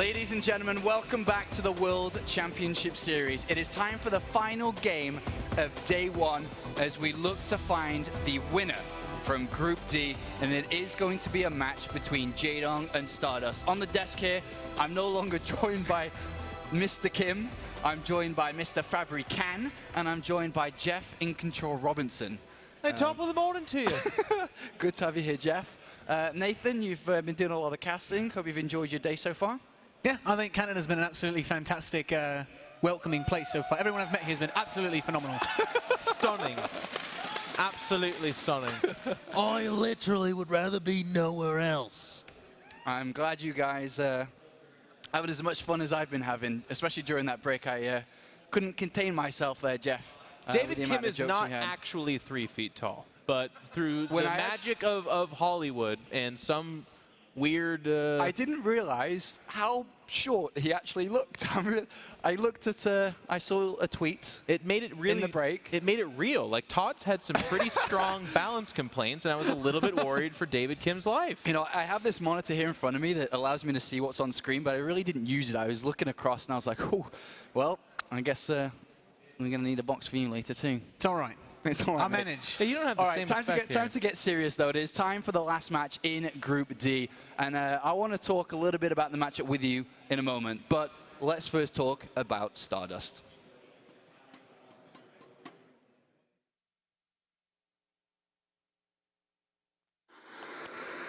Ladies and gentlemen, welcome back to the World Championship Series. It is time for the final game of day one as we look to find the winner from Group D, and it is going to be a match between Jaedong and StarDust. On the desk here, I'm no longer joined by Mr. Kim, I'm joined by Mr. Fabry Can, and I'm joined by Jeff In Control Robinson. Hey, top of the morning to you. Good to have you here, Jeff. Nathan, you've been doing a lot of casting. Hope you've enjoyed your day so far. Yeah, I think Canada's been an absolutely fantastic, welcoming place so far. Everyone I've met here has been absolutely phenomenal. Stunning. Absolutely stunning. I literally would rather be nowhere else. I'm glad you guys having as much fun as I've been having, especially during that break. I couldn't contain myself there, Jeff. David Kim is not actually 3 feet tall, but through the magic of Hollywood and some weird... I didn't realize how short he actually looked. I looked at, I saw a tweet. It made it really... in the break. It made it real. Like, Todd's had some pretty strong balance complaints, and I was a little bit worried for David Kim's life. You know, I have this monitor here in front of me that allows me to see what's on screen, but I really didn't use it. I was looking across, and I was like, oh, well, I guess we're going to need a box for you later, too. It's all right. It's all right, I'll manage. Hey, you don't have the same time to get serious, though. It is time for the last match in Group D. And I want to talk a little bit about the matchup with you in a moment. But let's first talk about StarDust.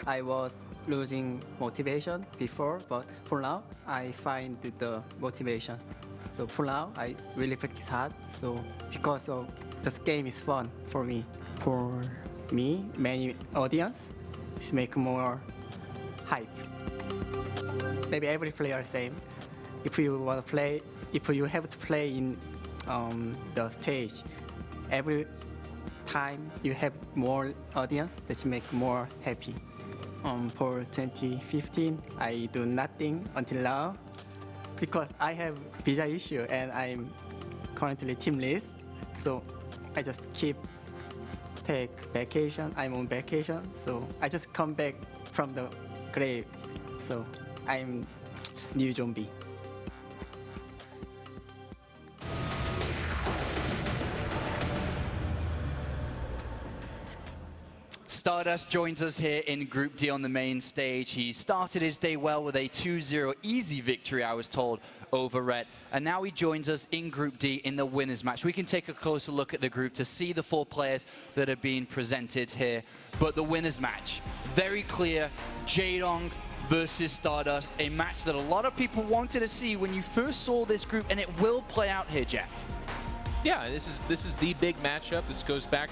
I was losing motivation before, but for now, I find the motivation. So for now, I really practice hard. So because of this game is fun for me. For me, many audience, it's make more hype. Maybe every player same. If you want to play, if you have to play in the stage, every time you have more audience, that make more happy. For 2015, I do nothing until now because I have visa issue and I'm currently teamless. So I just take vacation. I'm on vacation, so I just come back from the grave. So I'm new zombie. StarDust joins us here in Group D on the main stage. He started his day well with a 2-0 easy victory, I was told, over Red. And now he joins us in Group D in the winners match. We can take a closer look at the group to see the 4 players that are being presented here. But the winners match, very clear, Jaedong versus StarDust, a match that a lot of people wanted to see when you first saw this group, and it will play out here, Jeff. Yeah, this is the big matchup. This goes back.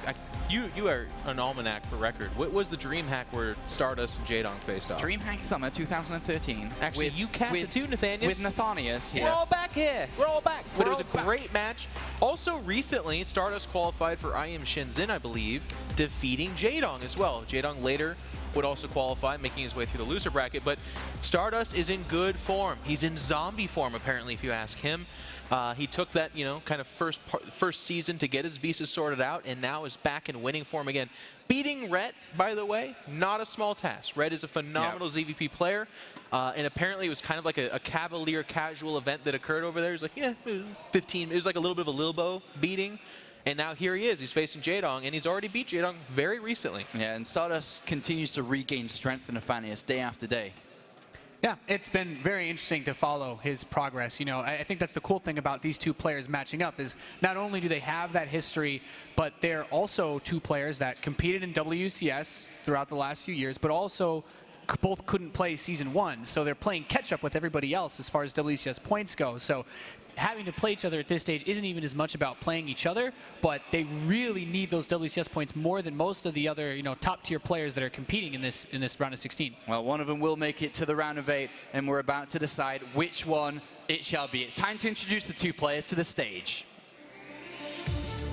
You are an almanac for record. What was the DreamHack where StarDust and Jaedong faced off? DreamHack Summer 2013. Actually, you cast it too, Nathaniel. With Nathanius here. We're all back here. We're all back. But it was a great match. Also, recently, StarDust qualified for I Am Shenzhen, I believe, defeating Jaedong as well. Jaedong later would also qualify, making his way through the loser bracket. But StarDust is in good form. He's in zombie form, apparently, if you ask him. He took that, you know, kind of first season to get his visa sorted out, and now is back in winning form again. Beating Rhett, by the way, not a small task. Rhett is a phenomenal ZVP player, and apparently it was kind of like a cavalier, casual event that occurred over there. He's like, yeah, 15. It was like a little bit of a Lilbo beating. And now here he is. He's facing Jaedong, and he's already beat Jaedong very recently. Yeah, and StarDust continues to regain strength in Nathanius day after day. Yeah, it's been very interesting to follow his progress. You know, I think that's the cool thing about these 2 players matching up is not only do they have that history, but they're also 2 players that competed in WCS throughout the last few years, but also both couldn't play Season 1. So they're playing catch-up with everybody else as far as WCS points go. So having to play each other at this stage isn't even as much about playing each other, but they really need those WCS points more than most of the other, you know, top-tier players that are competing in this round of 16. Well, one of them will make it to the round of 8, and we're about to decide which one it shall be. It's time to introduce the 2 players to the stage.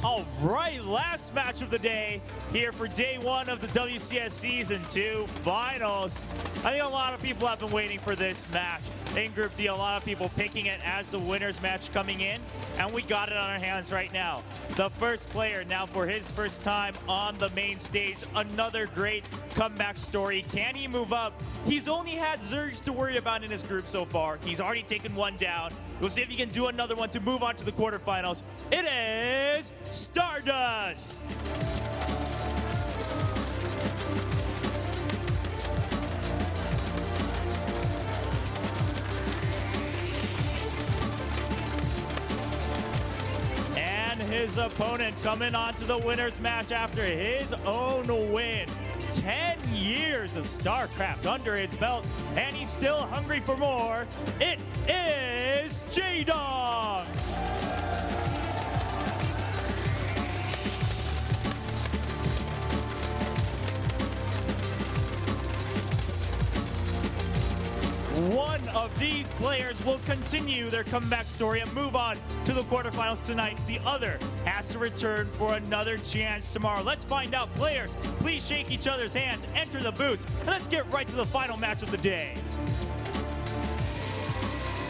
All right, last match of the day here for day one of the WCS Season 2 Finals. I think a lot of people have been waiting for this match. In Group D, a lot of people picking it as the winner's match coming in, and we got it on our hands right now. The first player now for his first time on the main stage. Another great comeback story. Can he move up? He's only had Zergs to worry about in his group so far. He's already taken one down. We'll see if he can do another one to move on to the quarterfinals. It is StarDust. And his opponent coming on to the winner's match after his own win. 10 years of StarCraft under his belt, and he's still hungry for more. It is Jaedong. One of these players will continue their comeback story and move on to the quarterfinals tonight. The other has to return for another chance tomorrow. Let's find out. Players, please shake each other's hands, enter the booth, and let's get right to the final match of the day.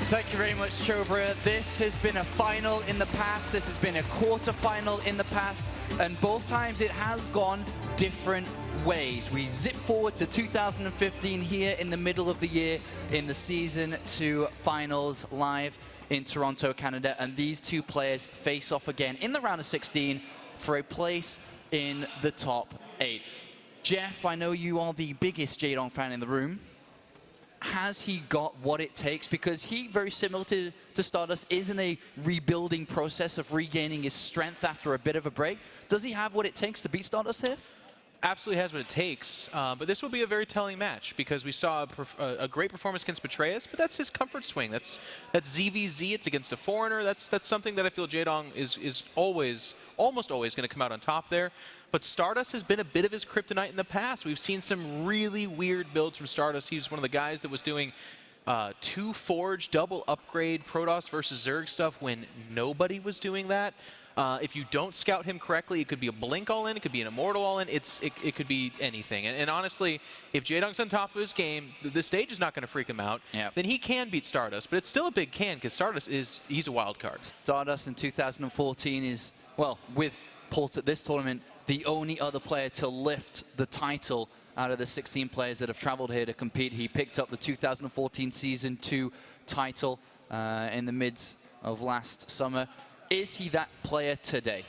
Thank you very much, Chobra. This has been a final in the past. This has been a quarterfinal in the past. And both times it has gone different ways. We zip forward to 2015 here in the middle of the year in the Season 2 Finals live in Toronto, Canada. And these two players face off again in the round of 16 for a place in the top 8. Jeff, I know you are the biggest Jaedong fan in the room. Has he got what it takes? Because he, very similar to StarDust, is in a rebuilding process of regaining his strength after a bit of a break. Does he have what it takes to beat StarDust here? Absolutely has what it takes, but this will be a very telling match because we saw a great performance against Betrayus, but that's his comfort swing. That's ZVZ. It's against a foreigner. That's something that I feel Jaedong is almost always going to come out on top there. But StarDust has been a bit of his kryptonite in the past. We've seen some really weird builds from StarDust. He's one of the guys that was doing 2 Forge, double upgrade, Protoss versus Zerg stuff when nobody was doing that. If you don't scout him correctly, it could be a Blink all-in, it could be an Immortal all-in, it could be anything. And honestly, if Jaedong's on top of his game, the stage is not going to freak him out, then he can beat StarDust. But it's still a big can, because StarDust he's a wild card. StarDust in 2014 is, well, with Pult at this tournament, the only other player to lift the title out of the 16 players that have traveled here to compete. He picked up the 2014 Season 2 title in the midst of last summer. Is he that player today?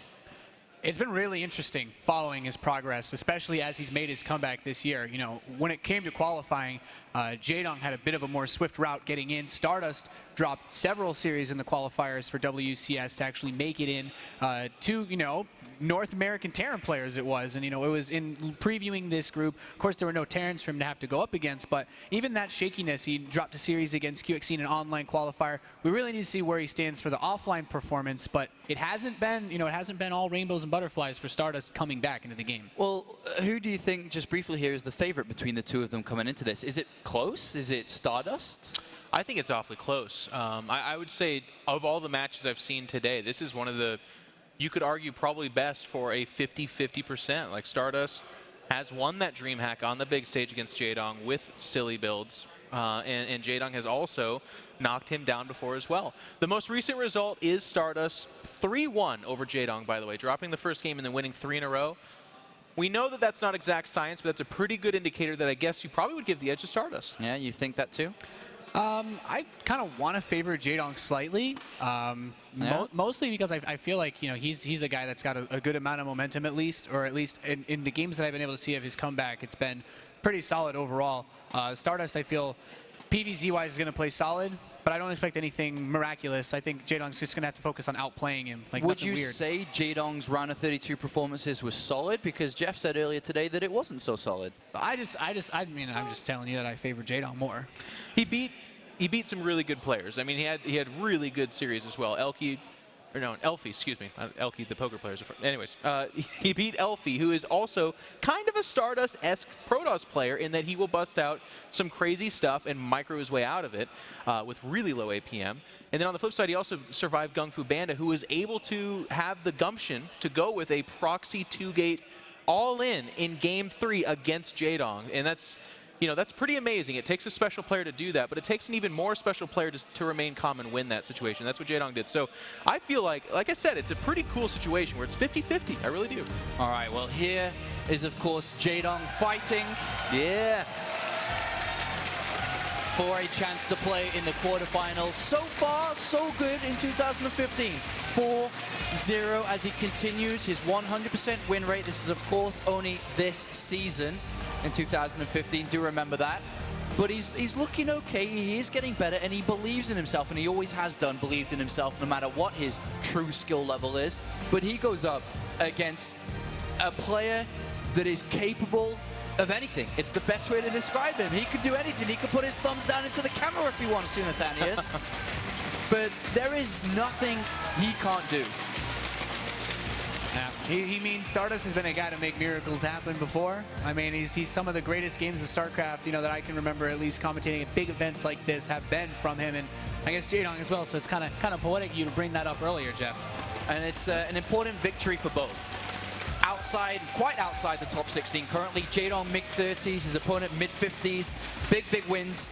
It's been really interesting following his progress, especially as he's made his comeback this year. You know, when it came to qualifying, Jaedong had a bit of a more swift route getting in. StarDust dropped several series in the qualifiers for WCS to actually make it in to, you know, North American Terran players it was. And, you know, it was in previewing this group. Of course, there were no Terrans for him to have to go up against, but even that shakiness, he dropped a series against QXC in an online qualifier. We really need to see where he stands for the offline performance, but it hasn't been, you know, it hasn't been all rainbows and butterflies for StarDust coming back into the game. Well, who do you think, just briefly here, is the favorite between the two of them coming into this? Is it close? Is it StarDust? I think it's awfully close. I would say of all the matches I've seen today, this is one of the, you could argue probably best for a 50-50%. Like StarDust has won that DreamHack on the big stage against Jaedong with silly builds. And Jaedong has also knocked him down before as well. The most recent result is StarDust 3-1 over Jaedong, by the way, dropping the first game and then winning 3 in a row. We know that that's not exact science, but that's a pretty good indicator that I guess you probably would give the edge to StarDust. Yeah, you think that too? I kind of want to favor Jaedong slightly, mostly because I feel like, you know, he's a guy that's got a good amount of momentum at least, or at least in the games that I've been able to see of his comeback, it's been pretty solid overall. StarDust, I feel, PvZ-wise is going to play solid, but I don't expect anything miraculous. I think Jaedong's just going to have to focus on outplaying him. Like, would you weird. say Jaedong's round of 32 performances was solid? Because Jeff said earlier today that it wasn't so solid. I mean, I'm just telling you that I favor Jaedong more. He beat some really good players. I mean, he had really good series as well. Elke or no, Elfie, excuse me. Elkie, the poker players. Anyways, he beat Elfie, who is also kind of a StarDust-esque Protoss player in that he will bust out some crazy stuff and micro his way out of it with really low APM. And then on the flip side, he also survived Gung Fu Banda, who was able to have the gumption to go with a proxy 2-gate all-in Game 3 against Jaedong. And that's, that's pretty amazing. It takes a special player to do that, but it takes an even more special player to remain calm and win that situation. That's what Jaedong did. So I feel like I said, it's a pretty cool situation where it's 50-50. I really do. All right, well, here is, of course, Jaedong fighting. Yeah. For a chance to play in the quarterfinals. So far, so good in 2015. 4-0 as he continues his 100% win rate. This is, of course, only this season in 2015. Do remember that. But he's looking okay. He is getting better, and he believes in himself, and he always has believed in himself, no matter what his true skill level is. But he goes up against a player that is capable of anything. It's the best way to describe him. He could do anything. He could put his thumbs down into the camera if he wants to, Nathanius. But there is nothing he can't do. Yeah. He means StarDust has been a guy to make miracles happen before. I mean, he's some of the greatest games of StarCraft, that I can remember at least commentating at big events like this have been from him, and I guess Jaedong as well. So it's kind of poetic you to bring that up earlier, Jeff. And it's an important victory for both. Quite outside the top 16 currently. Jaedong mid-30s, his opponent mid-50s. Big wins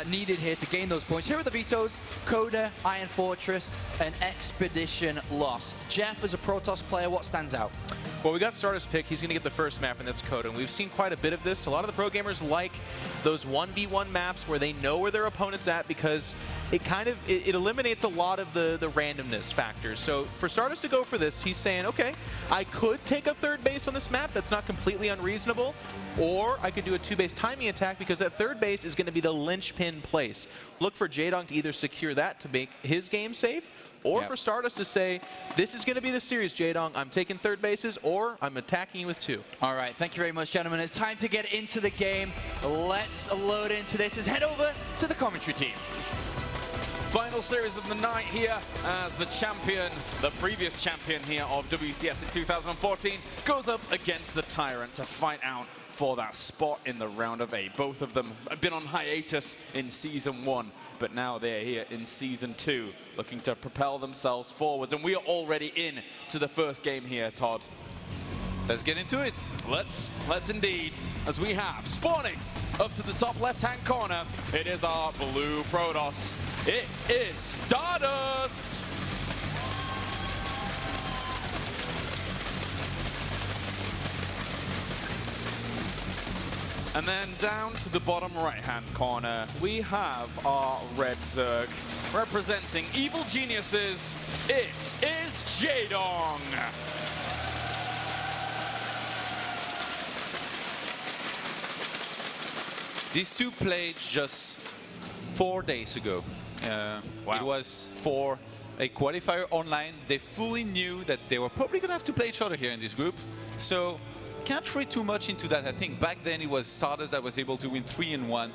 needed here to gain those points. Here are the vetoes: Coda, Iron Fortress, and Expedition loss. Jeff, as a Protoss player, what stands out? Well, we got StarDust pick. He's going to get the first map, and that's Coda. And we've seen quite a bit of this. A lot of the pro gamers like those 1v1 maps where they know where their opponent's at, because it eliminates a lot of the randomness factors. So for StarDust to go for this, he's saying, okay, I could take a third base on this map. That's not completely unreasonable. Or I could do a 2-base timing attack, because that third base is going to be the linchpin place. Look for Jaedong to either secure that to make his game safe, or for StarDust to say, this is going to be the series, Jaedong. I'm taking third bases, or I'm attacking you with 2. All right, thank you very much, gentlemen. It's time to get into the game. Let's load into this. Let's head over to the commentary team. Final series of the night here as the champion, the previous champion here of WCS in 2014, goes up against the Tyrant to fight out for that spot in the round of 8. Both of them have been on hiatus in Season 1, but now they're here in Season 2, looking to propel themselves forwards. And we are already in to the first game here, Todd. Let's get into it. Let's indeed, as we have spawning up to the top left-hand corner. It is our blue Protoss. It is StarDust. And then down to the bottom right-hand corner, we have our red Zerg representing evil geniuses. It is Jaedong. These two played just 4 days ago. Wow. It was for a qualifier online. They fully knew that they were probably going to have to play each other here in this group. So can't read too much into that. I think back then it was StarDust that was able to win 3-1.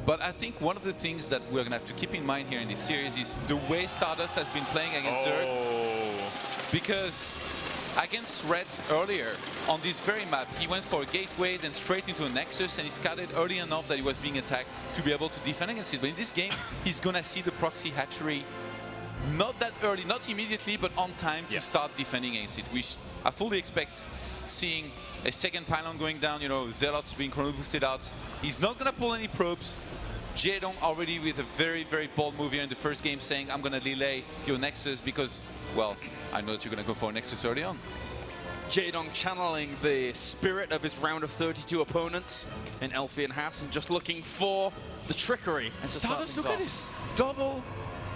But I think one of the things that we're going to have to keep in mind here in this series is the way StarDust has been playing against Zerg. Because against Red earlier, on this very map, he went for a gateway, then straight into a Nexus, and he scouted early enough that he was being attacked to be able to defend against it. But in this game, he's going to see the proxy hatchery not that early, not immediately, but on time to start defending against it, which I fully expect seeing a second pylon going down, Zealots being chrono boosted out. He's not going to pull any probes. Jaedong already with a very, very bold move here in the first game, saying, I'm going to delay your Nexus because, well, I know that you're going to go for a Nexus early on. Jaedong channeling the spirit of his round of 32 opponents in Elfie and Hass, and just looking for the trickery. And StarDust, look at this. Double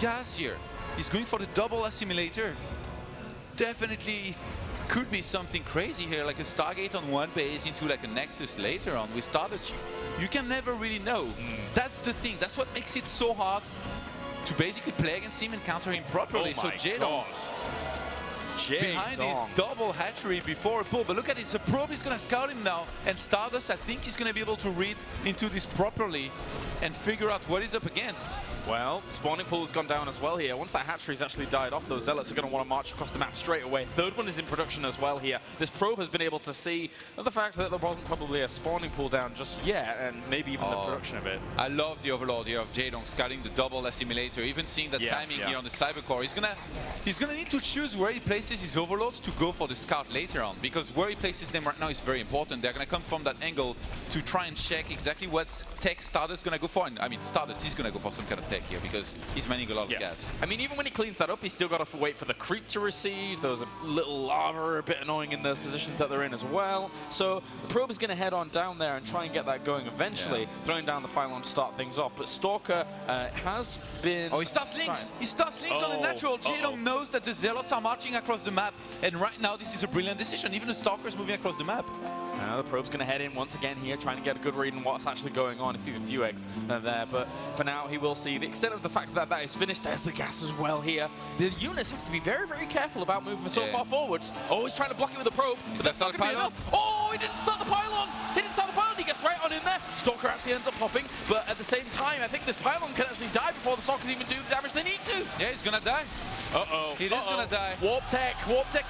gas here. He's going for the double assimilator. Definitely could be something crazy here, like a Stargate on one base into like a Nexus later on. With StarDust, you can never really know. That's the thing. That's what makes it so hard to basically play against him and counter him properly. So Jaedong behind his double hatchery before a pull. But look at it, the probe is going to scout him now. And StarDust, I think he's going to be able to read into this properly and figure out what he's up against. Well, spawning pool has gone down as well here. Once that hatchery's actually died off, those Zealots are going to want to march across the map straight away. Third one is in production as well here. This probe has been able to see the fact that there wasn't probably a spawning pool down just yet, and maybe even the production of it. I love the overlord here of Jaedong scouting the double assimilator, even seeing the timing here on the Cybercore. He's gonna need to choose where he places his overlords to go for the scout later on, because where he places them right now is very important. They're gonna come from that angle to try and check exactly what tech Stardust gonna go for. And I mean, Stardust is gonna go for some kind of tech here because he's mining a lot of gas. I mean, even when he cleans that up, he's still got to wait for the creep to recede. Those little lava are a bit annoying in the positions that they're in as well. So the probe is going to head on down there and try and get that going eventually, throwing down the pylon to start things off. But Stalker has been... Oh, he starts links! He starts links on the natural. Jaedong knows that the Zealots are marching across the map, and right now this is a brilliant decision. Even the Stalker is moving across the map. The probe's going to head in once again here, trying to get a good read on what's actually going on. He sees a few eggs there, but for now he will see the extent of the fact that that is finished. There's the gas as well here. The units have to be very, very careful about moving so far forwards. Oh, he's trying to block it with the probe, but that's not going to be enough. Oh, he didn't start the pylon! He didn't start the pylon! He gets right on in there. Stalker actually ends up popping, but at the same time, I think this pylon can actually die before the Stalkers even do the damage they need to. Yeah, he's going to die. He is going to die. Warp Tech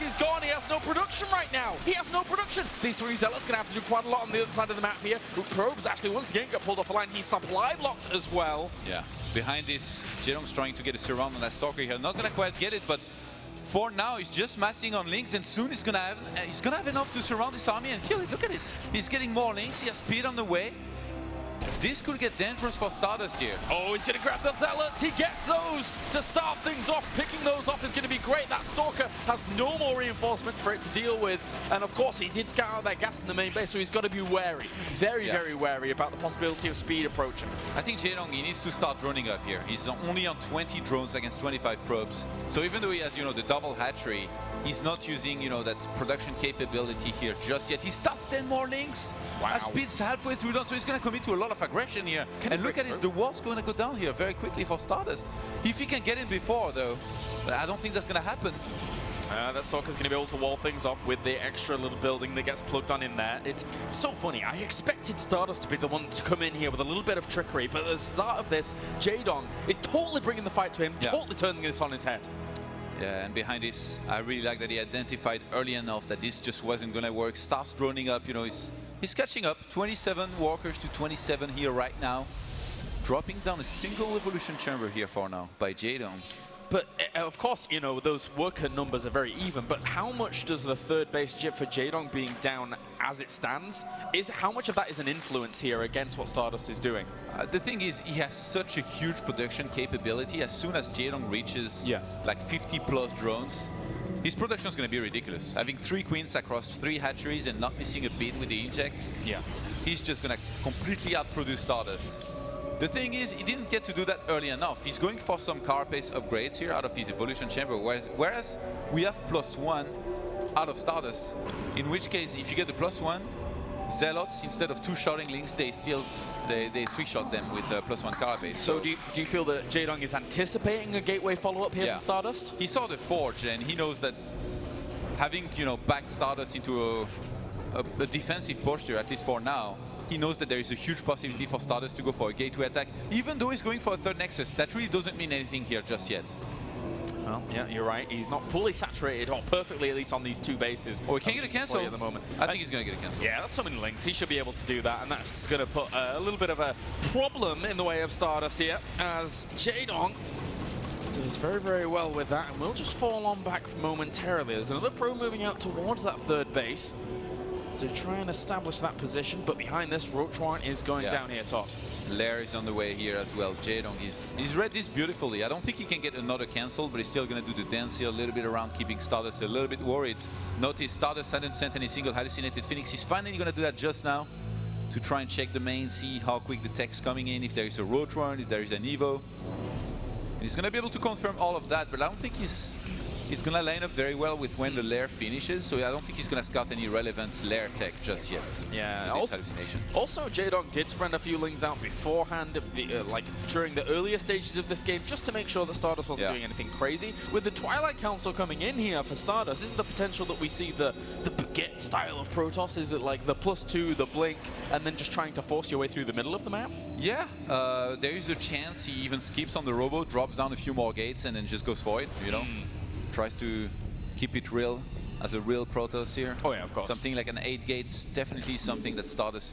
is gone. He has no production right now. He has no production. These three Zealots going to have to do quite a lot on the other side of the map here. Probes actually once again got pulled off the line. He's supply blocked as well. Yeah, behind this, Jaedong's trying to get a surround on that Stalker here. Not going to quite get it, but for now he's just massing on links, and soon he's gonna have enough to surround this army and kill it. Look at this. He's getting more links. He has speed on the way. This could get dangerous for Stardust here. Oh, he's going to grab the Zealots. He gets those to start things off. Picking those off is going to be great. That Stalker has no more reinforcement for it to deal with. And of course, he did scout out that gas in the main base, so he's got to be wary. Very, very wary about the possibility of speed approaching. I think Jaedong, he needs to start droning up here. He's only on 20 drones against 25 probes. So even though he has, the double hatchery, he's not using, that production capability here just yet. He starts 10 more links. Wow. Speed's halfway through done, so he's going to commit to a lot of aggression here. And look at this, the wall's going to go down here very quickly for Stardust. If he can get in before, though, I don't think that's going to happen. That Stalker's going to be able to wall things off with the extra little building that gets plugged on in there. It's so funny. I expected Stardust to be the one to come in here with a little bit of trickery, but at the start of this, Jaedong is totally bringing the fight to him, totally turning this on his head. Yeah, and behind this, I really like that he identified early enough that this just wasn't going to work. Starts droning up, he's catching up. 27 walkers to 27 here right now. Dropping down a single evolution chamber here for now by Jaedong. But of course, those worker numbers are very even, but how much does the third base chip for Jaedong being down as it stands, how much of that is an influence here against what Stardust is doing? The thing is, he has such a huge production capability. As soon as Jaedong reaches like 50 plus drones, his production is going to be ridiculous. Having 3 queens across 3 hatcheries and not missing a beat with the injects, he's just going to completely outproduce Stardust. The thing is, he didn't get to do that early enough. He's going for some carapace upgrades here out of his evolution chamber, whereas we have +1 out of Stardust, in which case, if you get the +1, Zealots, instead of 2-shotting links, they 3-shot them with the +1 carapace. So do you feel that Jaedong is anticipating a gateway follow-up here from Stardust? He saw the Forge, and he knows that having, backed Stardust into a defensive posture, at least for now, he knows that there is a huge possibility for Stardust to go for a gateway attack, even though he's going for a third Nexus. That really doesn't mean anything here just yet. Well, yeah, you're right. He's not fully saturated, or perfectly at least on these 2 bases. Oh, he can get a cancel at the moment. I think he's going to get a cancel. Yeah, that's so many links. He should be able to do that, and that's going to put a little bit of a problem in the way of Stardust here, as Jaedong does very, very well with that, and will just fall on back momentarily. There's another pro moving out towards that third base to try and establish that position, but behind this, Roachwarren is going down here, Todd. Lair is on the way here as well. Jaedong, he's read this beautifully. I don't think he can get another cancel, but he's still going to do the dance here a little bit around, keeping Stardust a little bit worried. Notice Stardust hadn't sent any single hallucinated Phoenix. He's finally going to do that just now to try and check the main, see how quick the tech's coming in, if there is a Roachwarren, if there is an Evo. And he's going to be able to confirm all of that, but I don't think he's It's going to line up very well with when the lair finishes, so I don't think he's going to scout any relevant lair tech just yet. Yeah, Hallucination. also Jaedong did spread a few lings out beforehand, like during the earlier stages of this game, just to make sure that StarDust wasn't doing anything crazy. With the Twilight Council coming in here for StarDust, this is the potential that we see the baguette style of Protoss. Is it like the +2, the blink, and then just trying to force your way through the middle of the map? Yeah, there is a chance he even skips on the robo, drops down a few more gates, and then just goes for it, you know? Tries to keep it real as a real Protoss here. Oh yeah, of course. Something like an 8 gates, definitely something that StarDust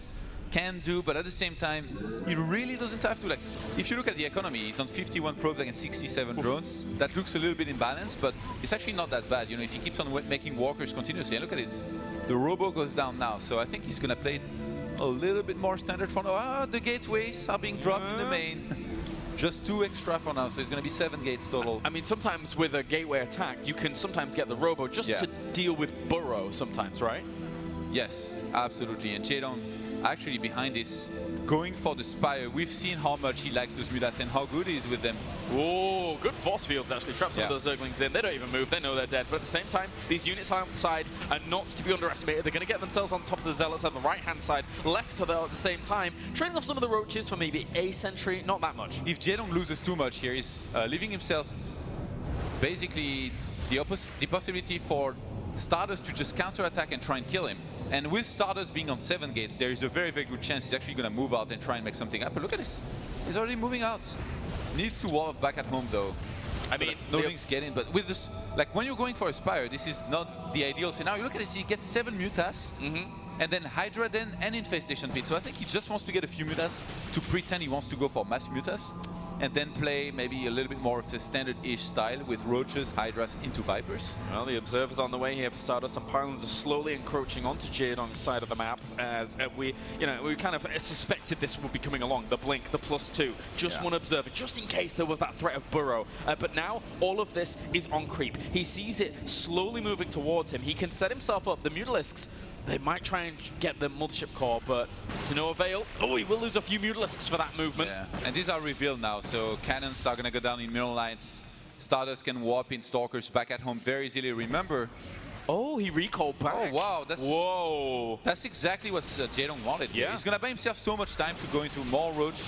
can do, but at the same time, he really doesn't have to. Like, if you look at the economy, he's on 51 probes against 67 drones. That looks a little bit imbalanced, but it's actually not that bad. You know, if he keeps on making walkers continuously, and look at it, the robo goes down now, so I think he's gonna play a little bit more standard for now. The gateways are being dropped in the main. Just 2 extra for now, so it's going to be 7 gates total. I mean, sometimes with a gateway attack, you can sometimes get the robo just to deal with burrow sometimes, right? Yes, absolutely. And Jaedong actually behind this, going for the Spire. We've seen how much he likes those Mutas and how good he is with them. Oh, good force fields actually. Trap some of those Zerglings in. They don't even move. They know they're dead. But at the same time, these units outside are not to be underestimated. They're going to get themselves on top of the Zealots on the right-hand side, left to the at the same time, trading off some of the Roaches for maybe a sentry. Not that much. If Jaedong loses too much here, he's leaving himself basically the possibility for StarDust to just counterattack and try and kill him. And with StarDust being on 7 gates, there is a very, very good chance he's actually going to move out and try and make something happen. Look at this. He's already moving out. Needs to wall off back at home, though. I mean, no links get in. But with this, like when you're going for a Spire, this is not the ideal scenario. Look at this. He gets 7 Mutas. And then Hydra Den and Infestation Pit. So I think he just wants to get a few Mutas to pretend he wants to go for mass Mutas. And then play maybe a little bit more of the standard-ish style with Roaches, Hydras into Vipers. Well, the Observers on the way here for StarDust, and Pylons are slowly encroaching onto Jaedong's side of the map as we kind of suspected this would be coming along. The Blink, the +2, just one Observer, just in case there was that threat of burrow. But now all of this is on creep. He sees it slowly moving towards him. He can set himself up. The Mutalisks, they might try and get the Mothership Core, but to no avail. Oh, he will lose a few Mutalisks for that movement. Yeah, and these are revealed now, so cannons are going to go down in mineral lines. StarDust can warp in Stalkers back at home very easily. Remember. Oh, he recalled back. Oh, wow. Whoa. That's exactly what Jaedong wanted. Yeah. He's going to buy himself so much time to go into more Roach,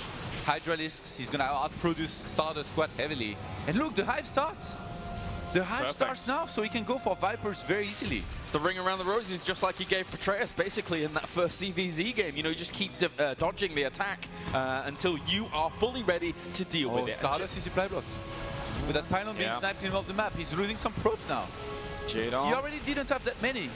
Hydralisks. He's going to outproduce StarDust quite heavily. And look, the Hive starts. The Hive starts now, so he can go for Vipers very easily. It's the ring around the roses, just like he gave Petraeus basically in that first CVZ game. You know, you just keep dodging the attack until you are fully ready to deal with it. StarDust is supply blocked. With that pylon being sniped in off the map, he's losing some probes now. Jaedong. He already didn't have that many.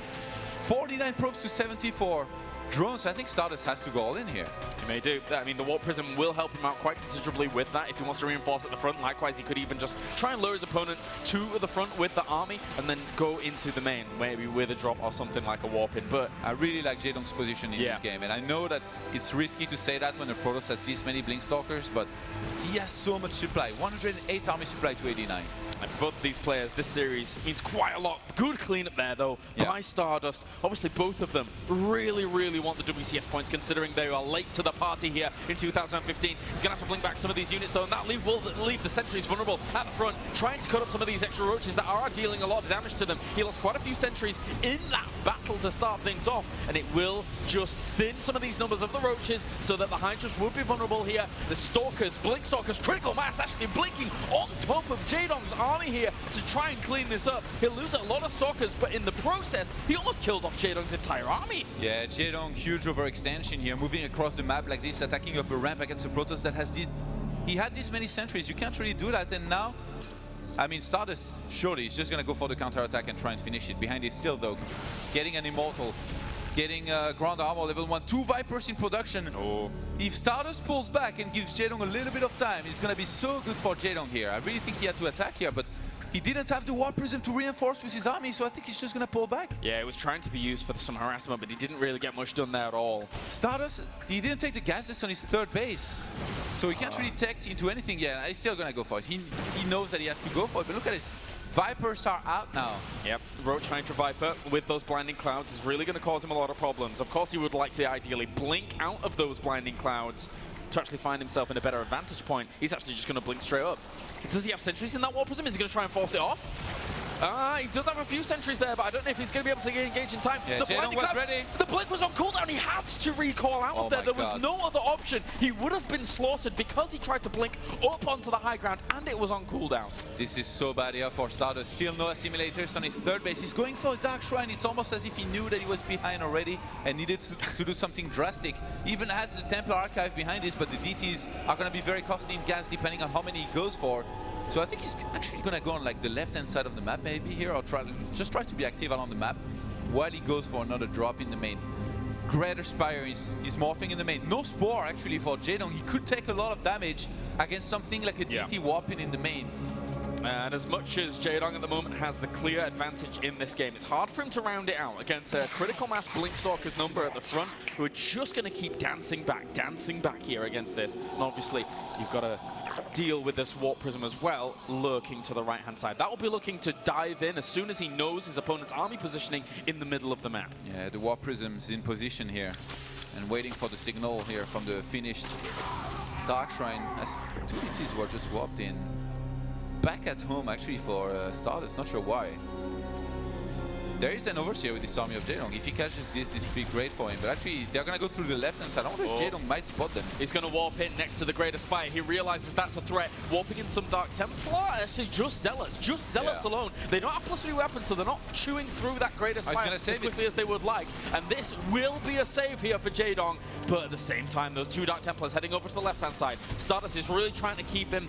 49 probes to 74 drones. I think StarDust has to go all in here. He may do. I mean, the Warp Prism will help him out quite considerably with that if he wants to reinforce at the front. Likewise, he could even just try and lure his opponent to the front with the army and then go into the main, maybe with a drop or something like a warp in. But I really like Jaedong's position in this game, and I know that it's risky to say that when a Protoss has this many Blink Stalkers, but he has so much supply. 108 army supply to 89. And for both of these players, this series means quite a lot. Good cleanup there, though, by StarDust. Obviously, both of them really, really want the WCS points, considering they are late to the party here in 2015. He's going to have to blink back some of these units, though, and that will leave the sentries vulnerable at the front, trying to cut up some of these extra Roaches that are dealing a lot of damage to them. He lost quite a few sentries in that battle to start things off, and it will just thin some of these numbers of the Roaches so that the Hydras would be vulnerable here. The Stalkers, Blink Stalkers, critical mass actually blinking on top of Jaedong's army here to try and clean this up. He'll lose a lot of Stalkers, but in the process, he almost killed off Jaedong's entire army. Yeah, Jaedong, huge overextension here, moving across the map like this, attacking up a ramp against a Protoss that has this. He had this many sentries. You can't really do that, and now, I mean, StarDust, surely, he's just going to go for the counter-attack and try and finish it. Behind it still, though, getting an Immortal, getting ground armor level 1, 2 Vipers in production. If StarDust pulls back and gives Jaedong a little bit of time, it's going to be so good for Jaedong here. I really think he had to attack here, but he didn't have the Warp Prism to reinforce with his army, so I think he's just going to pull back. Yeah, it was trying to be used for some harassment, but he didn't really get much done there at all. StarDust, he didn't take the gases on his 3rd base, so he can't really tech into anything yet. He's still going to go for it. He knows that he has to go for it, but look at this. Vipers are out now. Yep, Roach Hydra Viper with those blinding clouds is really going to cause him a lot of problems. Of course, he would like to ideally blink out of those blinding clouds to actually find himself in a better advantage point. He's actually just going to blink straight up. Does he have sentries in that Warp Prism? Is he going to try and force it off? He does have a few sentries there, but I don't know if he's going to be able to engage in time. Yeah, The Jaedong was ready. The blink was on cooldown. He had to recall out of there. There was no other option. He would have been slaughtered because he tried to blink up onto the high ground, and it was on cooldown. This is so bad here for StarDust. Still no assimilators on his third base. He's going for a Dark Shrine. It's almost as if he knew that he was behind already and needed to do something drastic. He even has the Templar Archive behind this, but the DTs are going to be very costly in gas depending on how many he goes for. So I think he's actually going to go on like the left-hand side of the map maybe here, or try to be active along the map while he goes for another drop in the main. Greater Spire is morphing in the main. No Spore actually for Jaedong. He could take a lot of damage against something like a DT Warping in the main. And as much as Jaedong at the moment has the clear advantage in this game, it's hard for him to round it out against a critical mass Blinkstalker's number at the front, who are just going to keep dancing back here against this. And obviously, you've got to deal with this Warp Prism as well, lurking to the right-hand side. That will be looking to dive in as soon as he knows his opponent's army positioning in the middle of the map. Yeah, the Warp Prism's in position here and waiting for the signal here from the finished Dark Shrine, as two DTs were just warped in. Back at home actually for StarDust, not sure why. There is an overseer with this army of Jaedong. If he catches this would be great for him. But actually, they're going to go through the left-hand side. I wonder if Jaedong might spot them. He's going to warp in next to the Greater Spire. He realizes that's a threat. Warping in some Dark Templar. Actually, just Zealots alone. They don't have +3 weapons, so they're not chewing through that Greater Spire as quickly as they would like. And this will be a save here for Jaedong. But at the same time, those 2 Dark Templars heading over to the left-hand side. StarDust is really trying to keep him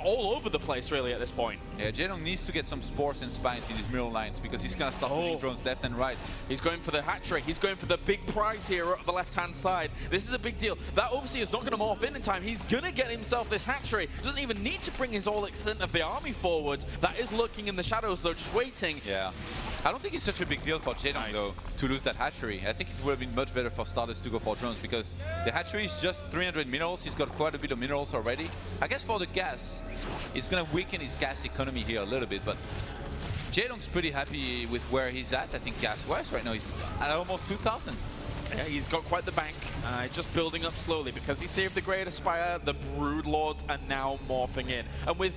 all over the place, really, at this point. Yeah, Jaedong needs to get some Spores and Spines in his mirror lines because he's going to start pushing drones left and right. He's going for the hatchery. He's going for the big prize here at the left-hand side. This is a big deal. That Overseer is not going to morph in time. He's going to get himself this hatchery. Doesn't even need to bring his whole extent of the army forward. That is lurking in the shadows, though, just waiting. Yeah. I don't think it's such a big deal for Jaedong, though, to lose that hatchery. I think it would have been much better for StarDust to go for drones because the hatchery is just 300 minerals. He's got quite a bit of minerals already. I guess for the gas, it's going to weaken his gas economy here a little bit, but Jaedong's pretty happy with where he's at. I think gas-wise right now he's at almost 2,000. Yeah, he's got quite the bank, just building up slowly because he saved the Greater Spire. The Brood Lords are now morphing in, and with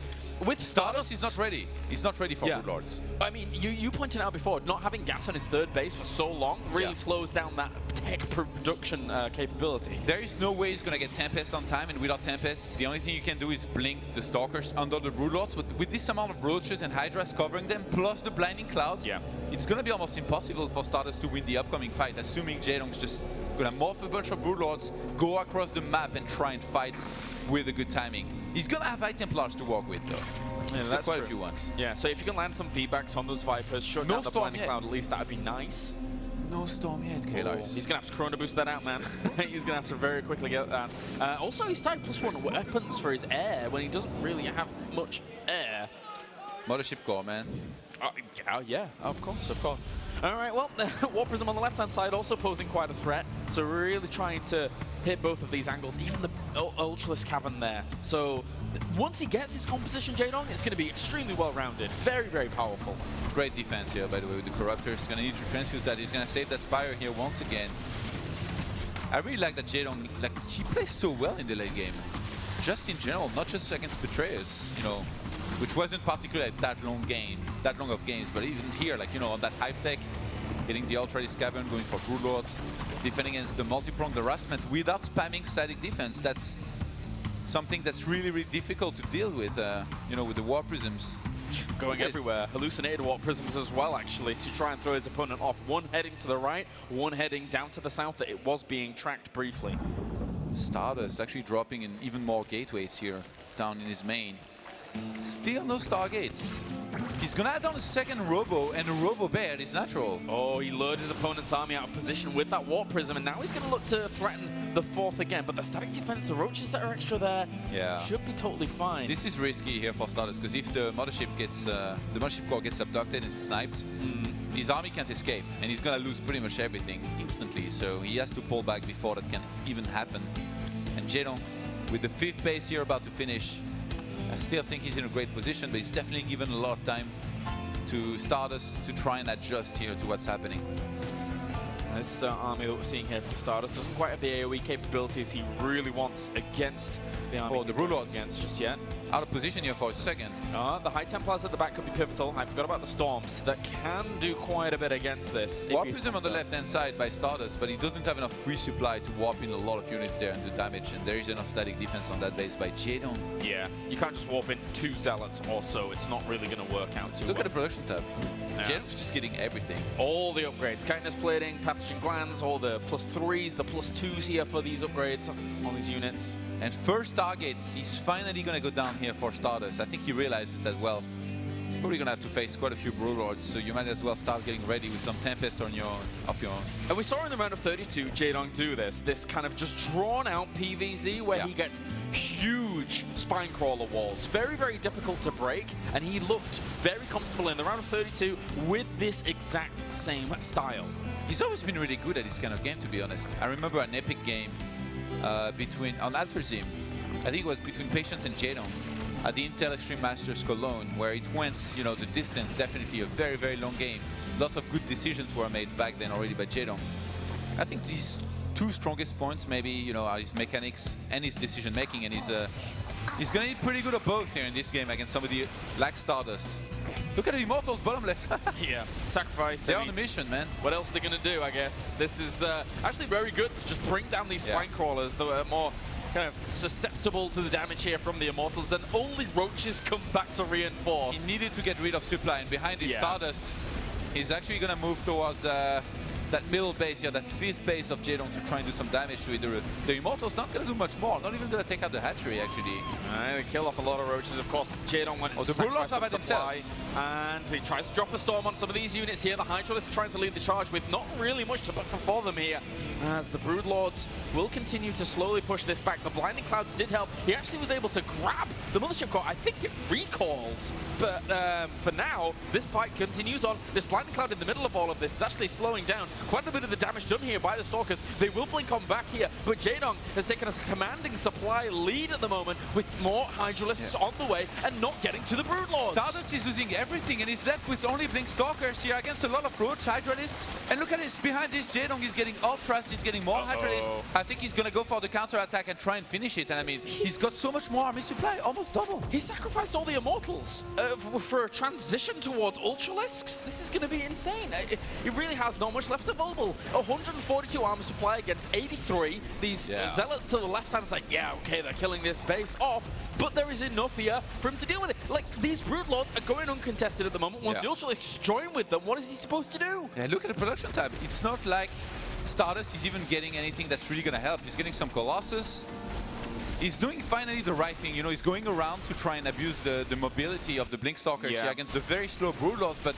StarDust, he's not ready. He's not ready for Brood Lords. I mean, you pointed out before, not having gas on his third base for so long really slows down that tech production capability. There is no way he's going to get Tempest on time, and without Tempest, the only thing you can do is blink the Stalkers under the Brood Lords. But with this amount of Roaches and Hydras covering them, plus the Blinding Clouds, it's going to be almost impossible for StarDust to win the upcoming fight, assuming Jaedong's just going to morph a bunch of Brood Lords, go across the map and try and fight with a good timing. He's going to have High Templars to work with, though. Yeah, that's quite a few ones. Yeah, so if you can land some feedbacks on those Vipers, shut down the Blinding Cloud, at least that would be nice. No Storm yet, Kalos. He's going to have to Chrono Boost that out, man. He's going to have to very quickly get that. Also, he's starting +1 weapons for his air when he doesn't really have much air. Mothership Core, man. Yeah, of course, of course. All right, well, Warp Prism on the left-hand side also posing quite a threat. So we're really trying to hit both of these angles, even the Ultralisk Cavern there. So once he gets his composition, Jaedong, it's going to be extremely well-rounded. Very, very powerful. Great defense here, by the way, with the Corruptor. He's going to need to transfuse that. He's going to save that Spire here once again. I really like that Jaedong, he plays so well in the late game. Just in general, not just against Betrayers, you know, which wasn't particularly that long of games, but even here, on that Hive Tech, getting the Ultralisk Cavern, going for Brood Lords, defending against the multi-pronged harassment without spamming static defense. That's something that's really, really difficult to deal with, with the Warp Prisms. Going everywhere. Hallucinated Warp Prisms as well, actually, to try and throw his opponent off. One heading to the right, one heading down to the south. That it was being tracked briefly. StarDust actually dropping in even more gateways here, down in his main. Still no Stargates. He's gonna add on a second Robo, and a Robo Bear is natural. Oh, he lured his opponent's army out of position with that Warp Prism, and now he's gonna look to threaten the fourth again. But the static defense, the Roaches that are extra there, should be totally fine. This is risky here for StarDust, because if the Mothership gets, the Mothership Core gets abducted and sniped, his army can't escape, and he's gonna lose pretty much everything instantly. So he has to pull back before that can even happen. And Jaedong, with the 5th base here about to finish, I still think he's in a great position, but he's definitely given a lot of time to StarDust to try and adjust here to what's happening. This army that we're seeing here from StarDust doesn't quite have the AoE capabilities he really wants against the army the Brood Lords against just yet. out of position here for a second. The High Templars at the back could be pivotal. I forgot about the Storms that can do quite a bit against this. Warp is him on the left-hand side by StarDust, but he doesn't have enough free supply to warp in a lot of units there and do damage, and there is enough static defense on that base by Jaedong. Yeah, you can't just warp in 2 Zealots or so. It's not really going to work out too Look well. at the production tab. Jaedong's just getting everything. All the upgrades, chitinous plating, pathogen glands, all the +3s, the +2s here for these upgrades on these units. And first target, he's finally going to go down here for StarDust. I think he realizes that, well, he's probably going to have to face quite a few Broodlords, so you might as well start getting ready with some Tempest on your own, of your own. And we saw in the round of 32 Jaedong do this kind of just drawn out PvZ where he gets huge spine crawler walls. Very, very difficult to break, and he looked very comfortable in the round of 32 with this exact same style. He's always been really good at this kind of game, to be honest. I remember an epic game on Alterzim. I think it was between Patience and Jaedong at the Intel Extreme Masters Cologne, where it went, you know, the distance, definitely a very, very long game. Lots of good decisions were made back then already by Jaedong. I think these 2 strongest points, maybe, you know, are his mechanics and his decision making, and he's gonna need pretty good at both here in this game against somebody like StarDust. Look at the Immortals bottom left. Yeah, sacrifice. They're on the mission, man. What else are they going to do, I guess? This is actually very good to just bring down these spine crawlers that are more kind of susceptible to the damage here from the Immortals, and only Roaches come back to reinforce. He needed to get rid of supply, and behind his StarDust, he's actually going to move towards that middle base here, that 5th base of Jaedong, to try and do some damage to it. The Immortals not going to do much more, not even going to take out the hatchery, actually. They kill off a lot of Roaches, of course. Jaedong went into the Broodlords are by themselves. And he tries to drop a storm on some of these units here. The Hydralisk trying to lead the charge with not really much to put for them here, as the Broodlords will continue to slowly push this back. The Blinding Clouds did help. He actually was able to grab the Mothership Core. I think it recalled, but for now, this fight continues on. This Blinding Cloud in the middle of all of this is actually slowing down. Quite a bit of the damage done here by the Stalkers. They will blink on back here, but Jaedong has taken a commanding supply lead at the moment with more Hydralisks on the way and not getting to the Broodlords. StarDust is losing everything, and he's left with only Blink Stalkers here against a lot of Roach Hydralisks. And look at this, behind this Jaedong is getting Ultras, he's getting more Hydralisks. I think he's going to go for the counter-attack and try and finish it. And I mean, he's got so much more army supply, almost double. He sacrificed all the Immortals for a transition towards Ultralisks. This is going to be insane. It really has not much left available. 142 armor supply against 83. These Zealots to the left-hand side, okay, they're killing this base off, but there is enough here for him to deal with it. Like, these Broodlords are going uncontested at the moment. Once the Ultralisks join with them, what is he supposed to do? Yeah, look at the production tab. It's not like StarDust is even getting anything that's really going to help. He's getting some Colossus. He's doing finally the right thing. You know, he's going around to try and abuse the mobility of the Blink Stalkers here against the very slow Broodlords, but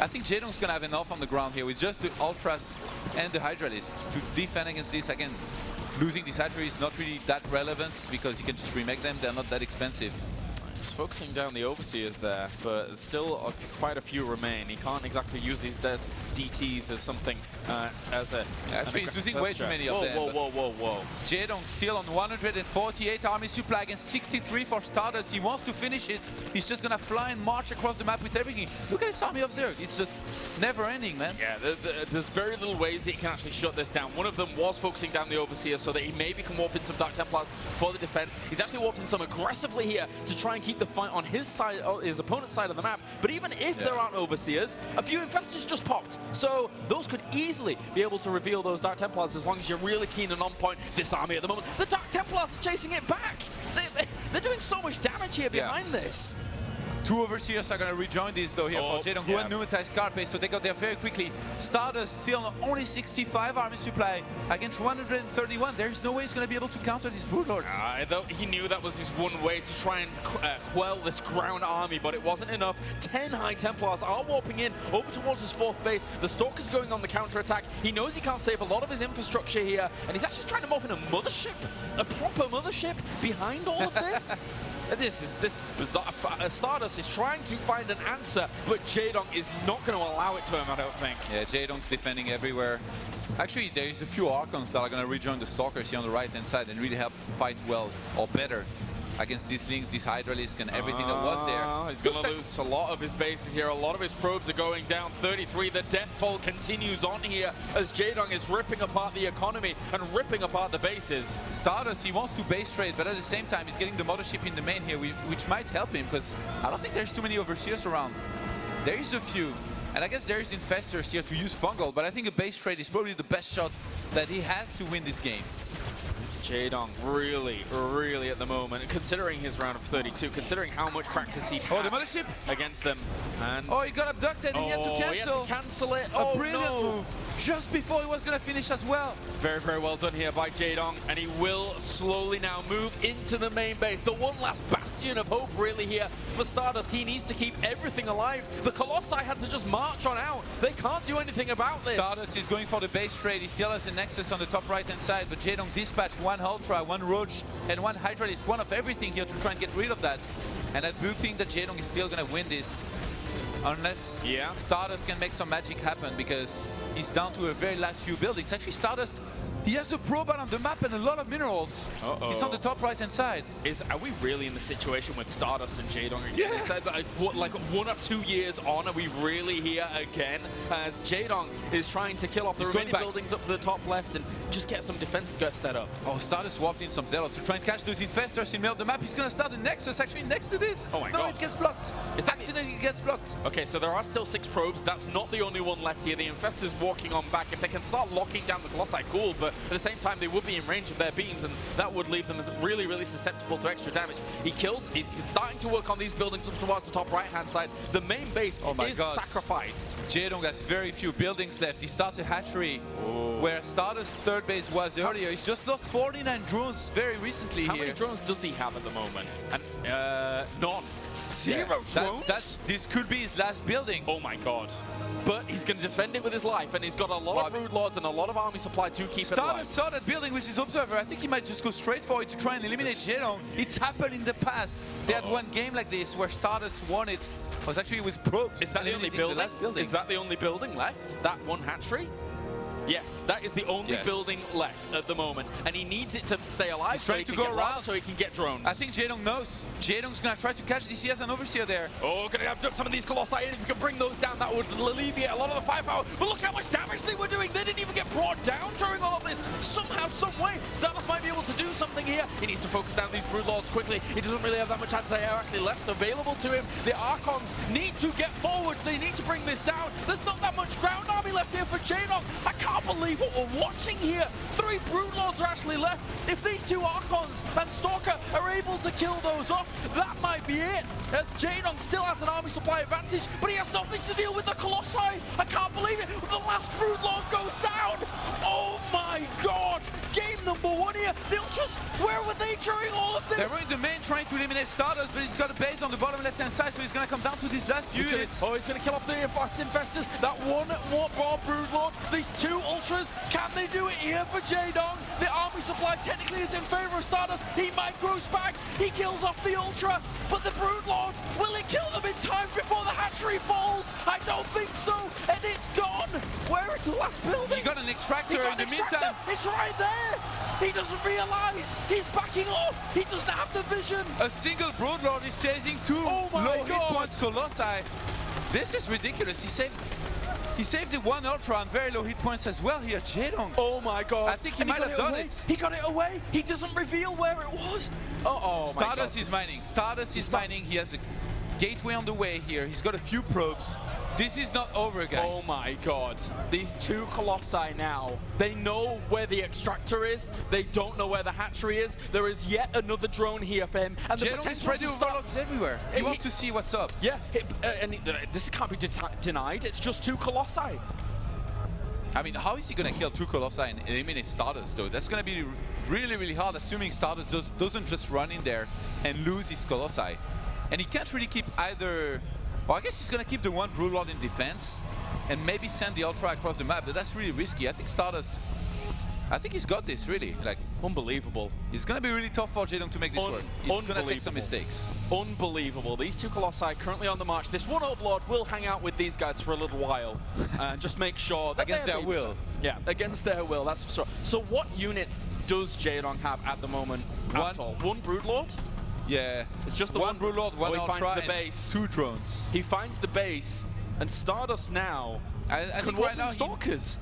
I think Jaedong's going to have enough on the ground here with just the Ultras and the Hydralisks to defend against this. Again, losing this hatchery is not really that relevant because he can just remake them. They're not that expensive. Just focusing down the Overseers there, but still quite a few remain. He can't exactly use these DTs as something as a... Actually, he's losing way too many of them. Whoa. Jaedong still on 148 army supply against 63 for StarDust. He wants to finish it. He's just going to fly and march across the map with everything. Look at his army of Zerg. It's just never ending, man. Yeah, there's very little ways that he can actually shut this down. One of them was focusing down the Overseers so that he maybe can warp in some Dark Templars for the defense. He's actually warped in some aggressively here to try and keep the fight on his side, his opponent's side of the map. But even if there aren't Overseers, a few Infestors just popped. So those could easily be able to reveal those Dark Templars as long as you're really keen and on point. This army at the moment, the Dark Templars are chasing it back. They're doing so much damage here behind this. 2 Overseers are going to rejoin this though here for Jaedong, who pneumatized Scarpace, so they got there very quickly. StarDust still on only 65 army supply against 131. There's no way he's going to be able to counter these Broodlords. Though he knew that was his one way to try and quell this ground army, but it wasn't enough. 10 High Templars are warping in over towards his 4th base. The Stalker's going on the counter-attack. He knows he can't save a lot of his infrastructure here, and he's actually trying to morph in a mothership, a proper mothership behind all of this. This is bizarre. StarDust is trying to find an answer, but Jaedong is not going to allow it to him, I don't think. Yeah, Jaedong's defending everywhere. Actually, there's a few Archons that are going to rejoin the Stalkers here on the right-hand side and really help fight well or better against these Lynx, this Hydralisk, and everything that was there. He's going to lose a lot of his bases here. A lot of his probes are going down. 33. The death toll continues on here as Jaedong is ripping apart the economy and ripping apart the bases. StarDust, he wants to base trade, but at the same time, he's getting the mothership in the main here, which might help him, because I don't think there's too many overseers around. There is a few, and I guess there is infestors here to use fungal, but I think a base trade is probably the best shot that he has to win this game. Jaedong really at the moment, considering his round of 32, considering how much practice he Oh, had the mothership! against them. And Oh, he got abducted and he had to cancel. He had to cancel it. A brilliant move, just before he was going to finish as well. Very well done here by Jaedong, and he will slowly now move into the main base. The one last bastion of hope really here for StarDust. He needs to keep everything alive. The Colossi had to just march on out. They can't do anything about this. StarDust is going for the base trade. He still has a Nexus on the top right-hand side, but Jaedong dispatched one Ultra, one Roach, and one Hydralisk, one of everything here to try and get rid of that. And I do think that Jaedong is still going to win this, unless StarDust can make some magic happen, because he's down to a very last few buildings. Actually, StarDust, he has a probe on the map and a lot of minerals. It's on the top right-hand side. Are we really in the situation with StarDust and Jaedong again? Yeah. Is that like 1 or 2 years on? Are we really here again? As Jaedong is trying to kill off the remaining buildings up to the top left and just get some defense set up. Oh, StarDust swapped in some Zealots to try and catch those infestors in the middle of the map. He's going to start the Nexus actually next to this. Oh my God. No, God. it gets blocked. Is that accidentally gets blocked? Okay, so there are still 6 probes. That's not the only one left here. The infestors walking on back. If they can start locking down the Colossi, cool, but at the same time, they would be in range of their beams, and that would leave them as really susceptible to extra damage. He kills. He's starting to work on these buildings up towards the top right-hand side. The main base is sacrificed. Jaedong has very few buildings left. He starts a hatchery where StarDust's third base was earlier. He's just lost 49 drones very recently How here. many drones does he have at the moment? And none. 0 drones? This could be his last building. Oh my God. But he's going to defend it with his life, and he's got a lot of Brood Lords and a lot of army supply to keep it alive. StarDust saw that building with his observer. I think he might just go straight for it to try and eliminate Jaedong. It's happened in the past. They had one game like this where StarDust won it. It was actually with probes. Is that the only building? Is that the only building left? That one hatchery? Yes, that is the only building left at the moment, and he needs it to stay alive so he can go around, so he can get drones. I think Jaedong knows. Jaedong's going to try to catch DCS and Overseer there. Oh, going to abduct some of these Colossi, and if you can bring those down, that would alleviate a lot of the firepower. But look how much damage they were doing. They didn't even get brought down during all of this. Somehow, some way, StarDust might be able to do something here. He needs to focus down these Brood Lords quickly. He doesn't really have that much anti-air actually left available to him. The Archons need to get forward. They need to bring this down. There's not that much ground army left here for Jaedong. I can't believe what we're watching here. 3 Brood Lords are actually left. If these 2 Archons and Stalker are able to kill those off, that might be it. As Jaedong still has an army supply advantage, but he has nothing to deal with the Colossi. I can't believe it. The last Brood Lord goes down. Oh my God. Game number 1 here. The Ultras, where were they during all of this? They're in the main trying to eliminate StarDust, but he's got a base on the bottom left-hand side, so he's going to come down to these last few units. He's going to kill off the fast infestors. That one more Brood Lord. These 2 Ultras. Can they do it here for Jaedong? The army supply technically is in favor of StarDust. He might gross back. He kills off the Ultra, but the Brood Lord, will it kill them in time before the hatchery falls? I don't think so, and it's gone. Where is the last building? He got an extractor in the meantime. It's right there. He doesn't realize. He's backing off. He doesn't have the vision. A single Brood Lord is chasing 2 low hit points Colossi. This is ridiculous. He saved the 1 Ultra on very low hit points as well here, Jaedong. Oh my God. I think he might have done it. He got it away. He doesn't reveal where it was. StarDust is mining. StarDust is mining. He has a gateway on the way here. He's got a few probes. This is not over, guys. Oh my God. These 2 Colossi now, they know where the extractor is. They don't know where the hatchery is. There is yet another drone here for him. And the Jaedong is potential spreading to start overlocks everywhere. He wants to see what's up. Yeah, this can't be denied. It's just 2 Colossi. I mean, how is he going to kill 2 Colossi and eliminate StarDust, though? That's going to be really hard, assuming StarDust doesn't just run in there and lose his Colossi. And he can't really keep either... Well, I guess he's going to keep the 1 Brood Lord in defense and maybe send the Ultra across the map, but that's really risky. I think StarDust... I think he's got this, really. Like, unbelievable. It's going to be really tough for Jaedong to make this work. It's going to take some mistakes. Unbelievable. These 2 Colossi currently on the march. This 1 Overlord will hang out with these guys for a little while and just make sure that against their will. Yeah, against their will, that's for sure. So what units does Jaedong have at the moment at all? 1 Brood Lord? Yeah. It's just the one Brood Lord, one he Ultra, finds the and base. 2 drones. He finds the base, and StarDust now I can think walk right now in Stalkers.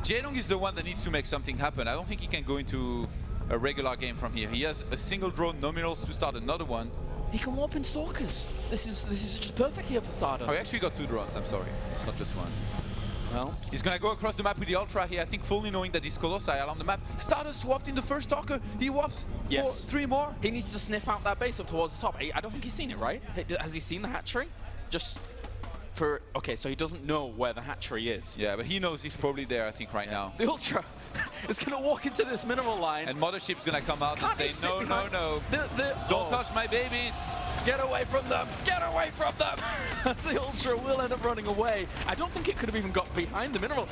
Jaedong is the one that needs to make something happen. I don't think he can go into a regular game from here. He has a single drone, no minerals to start another one. He can warp in Stalkers. This is just perfect here for StarDust. Oh, he actually got 2 drones, I'm sorry. It's not just one. Well, he's gonna go across the map with the Ultra here, I think fully knowing that these Colossi are on the map. StarDust swapped in the first Stalker. He warps for 3 more. He needs to sniff out that base up towards the top. I don't think he's seen it, right? Has he seen the hatchery? Just for, okay, so he doesn't know where the hatchery is. Yeah, but he knows he's probably there, I think, right now. The Ultra is going to walk into this mineral line. And Mothership's going to come out and say, no, no, no. Don't touch my babies. Get away from them! Get away from them! As the Ultra will end up running away. I don't think it could have even got behind the mineral.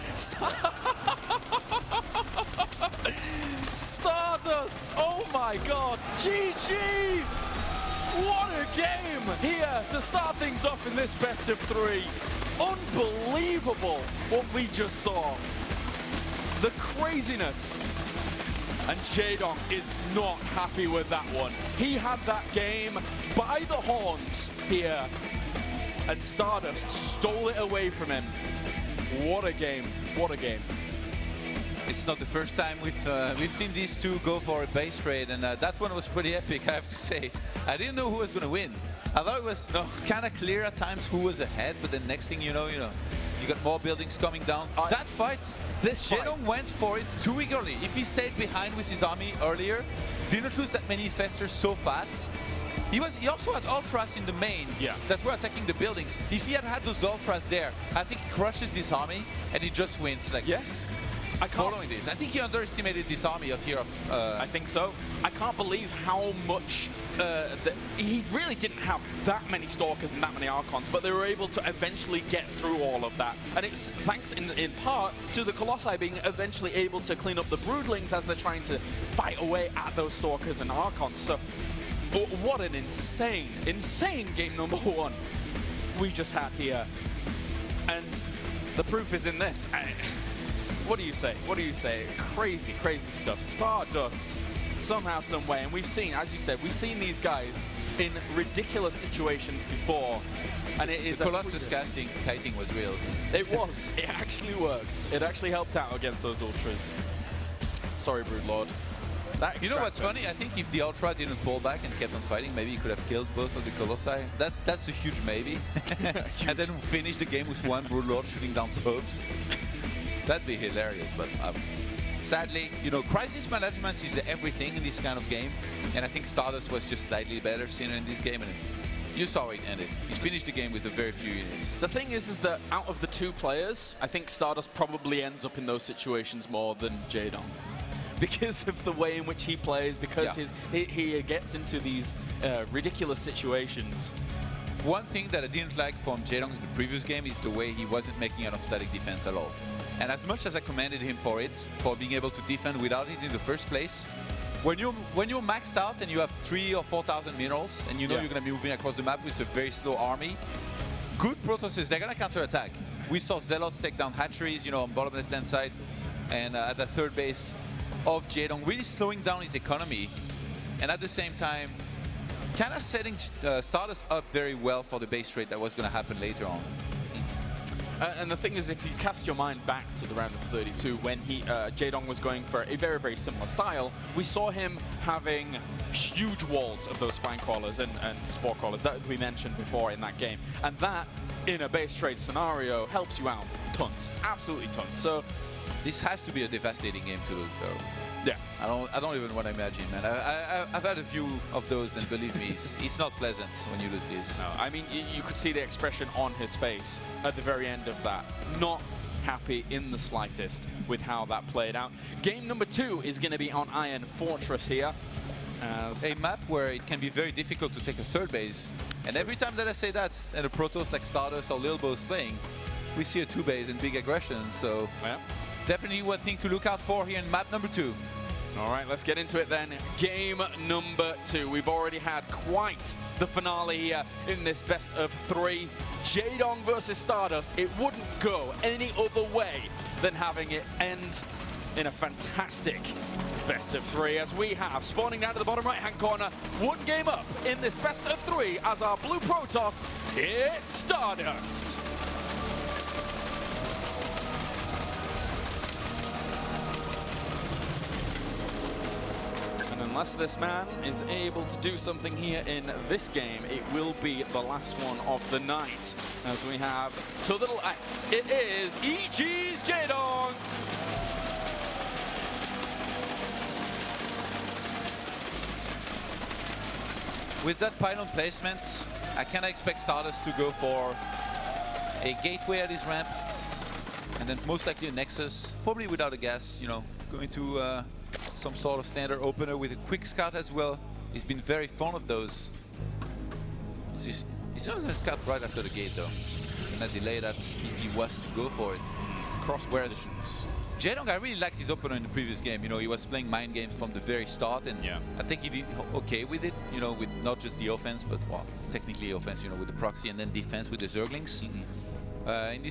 StarDust! Oh my god! GG! What a game here to start things off in this best of 3. Unbelievable what we just saw. The craziness. And Jaedong is not happy with that one. He had that game by the horns here. And StarDust stole it away from him. What a game. What a game. It's not the first time we've seen these two go for a base trade, and that one was pretty epic, I have to say. I didn't know who was going to win. I thought it was kind of clear at times who was ahead, but then next thing you know, you got more buildings coming down. That fight, Jaedong went for it too eagerly. If he stayed behind with his army earlier, didn't lose that many festers so fast. He also had ultras in the main that were attacking the buildings. If he had had those ultras there, I think he crushes this army and he just wins. Like, yes. Following this, I think he underestimated this army of here. I think so. I can't believe how much he really didn't have that many Stalkers and that many Archons, but they were able to eventually get through all of that. And it's thanks in part to the Colossi being eventually able to clean up the Broodlings as they're trying to fight away at those Stalkers and Archons. So what an insane game number 1 we just had here. And the proof is in this. What do you say? What do you say? Crazy, crazy stuff. StarDust, somehow, some way. And we've seen, as you said, we've seen these guys in ridiculous situations before. And it is the Colossus kiting was real. It was. It actually worked. It actually helped out against those Ultras. Sorry, Broodlord. You know what's funny? I think if the Ultra didn't pull back and kept on fighting, maybe he could have killed both of the Colossi. That's a huge maybe. And then finish the game with one Broodlord shooting down probes. That'd be hilarious, but sadly, crisis management is everything in this kind of game, and I think StarDust was just slightly better sooner in this game, and you saw it ended. He finished the game with a very few units. The thing is that out of the 2 players, I think StarDust probably ends up in those situations more than Jaedong. Because of the way in which he plays, because he gets into these ridiculous situations. One thing that I didn't like from Jaedong in the previous game is the way he wasn't making enough static defense at all. And as much as I commended him for it, for being able to defend without it in the first place, when you're maxed out and you have 3,000 or 4,000 minerals, and you're going to be moving across the map with a very slow army, good Protosses, they're going to counterattack. We saw Zealots take down hatcheries, on bottom left-hand side, and at the third base of Jaedong, really slowing down his economy, and at the same time, kind of setting StarDust up very well for the base trade that was going to happen later on. And the thing is, if you cast your mind back to the round of 32, when Jaedong was going for a very, very similar style, we saw him having huge walls of those spine crawlers and spore crawlers that we mentioned before in that game. And that, in a base trade scenario, helps you out tons, absolutely tons. So this has to be a devastating game to lose, though. Yeah. I don't even want to imagine, man. I've had a few of those, and believe me, it's not pleasant when you lose this. No, I mean, you could see the expression on his face at the very end of that. Not happy in the slightest with how that played out. Game number 2 is going to be on Iron Fortress here. As a map where it can be very difficult to take a third base. And every time that I say that, and a Protoss like StarDust or Lilbo is playing, we see a 2 base and big aggression. So definitely one thing to look out for here in map number 2. All right, let's get into it then. Game number 2. We've already had quite the finale here in this best of 3. Jaedong versus StarDust. It wouldn't go any other way than having it end in a fantastic best of 3 as we have, spawning down to the bottom right-hand corner, 1 game up in this best of 3 as our blue Protoss, it's StarDust. And unless this man is able to do something here in this game, it will be the last one of the night. As we have to the left, it is EG's Jaedong. With that pylon placement, I kind of expect StarDust to go for a gateway at his ramp, and then most likely a Nexus, probably without a gas, you know, going to some sort of standard opener with a quick scout as well. He's been very fond of those. He's not going to scout right after the gate though. Gonna delay that if he was to go for it. Cross Whereas Jaedong, I really liked his opener in the previous game. You know, he was playing mind games from the very start, and I think he did okay with it. You know, with not just the offense, but well, technically offense. You know, with the proxy and then defense with the Zerglings. In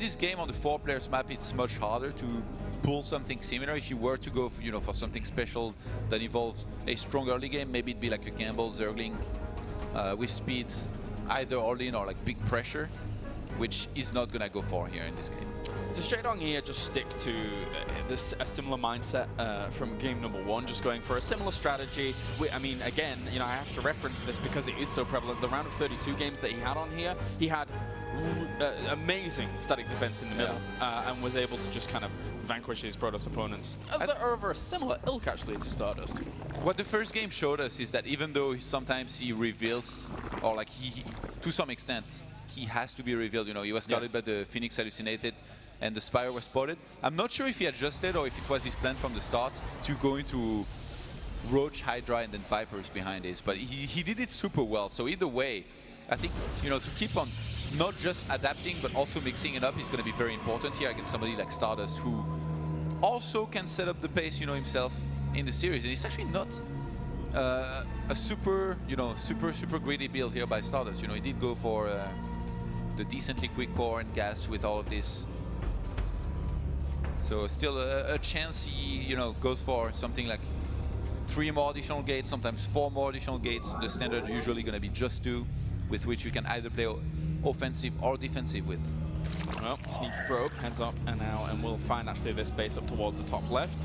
this game on the 4 players map, it's much harder to pull something similar. If you were to go for, you know, for something special that involves a strong early game, maybe it'd be like a gamble Zergling with speed, either all in or like big pressure, which is not gonna go far here in this game. Does Jaedong here just stick to a similar mindset from game number 1, just going for a similar strategy? I mean, again, you know, I have to reference this because it is so prevalent. The round of 32 games that he had on here, he had amazing static defense in the middle and was able to just kind of vanquish his Protoss opponents that are of a similar ilk actually to StarDust. What the first game showed us is that even though sometimes he reveals, or like he, to some extent, he has to be revealed. You know, he was scouted by the Phoenix hallucinated, and the Spire was spotted. I'm not sure if he adjusted or if it was his plan from the start to go into Roach, Hydra, and then Vipers behind this, but he did it super well. So either way, I think, you know, to keep on not just adapting but also mixing it up is going to be very important here against somebody like StarDust, who also can set up the pace, you know, himself in the series. And it's actually not a super, you know, super greedy build here by StarDust. You know, he did go for the decently quick core and gas with all of this. So still a chance he, you know, goes for something like 3 more additional gates, sometimes 4 more additional gates. The standard usually going to be just 2, with which you can either play offensive or defensive with. Well, sneaky probe heads up and now, and we'll find actually this base up towards the top left.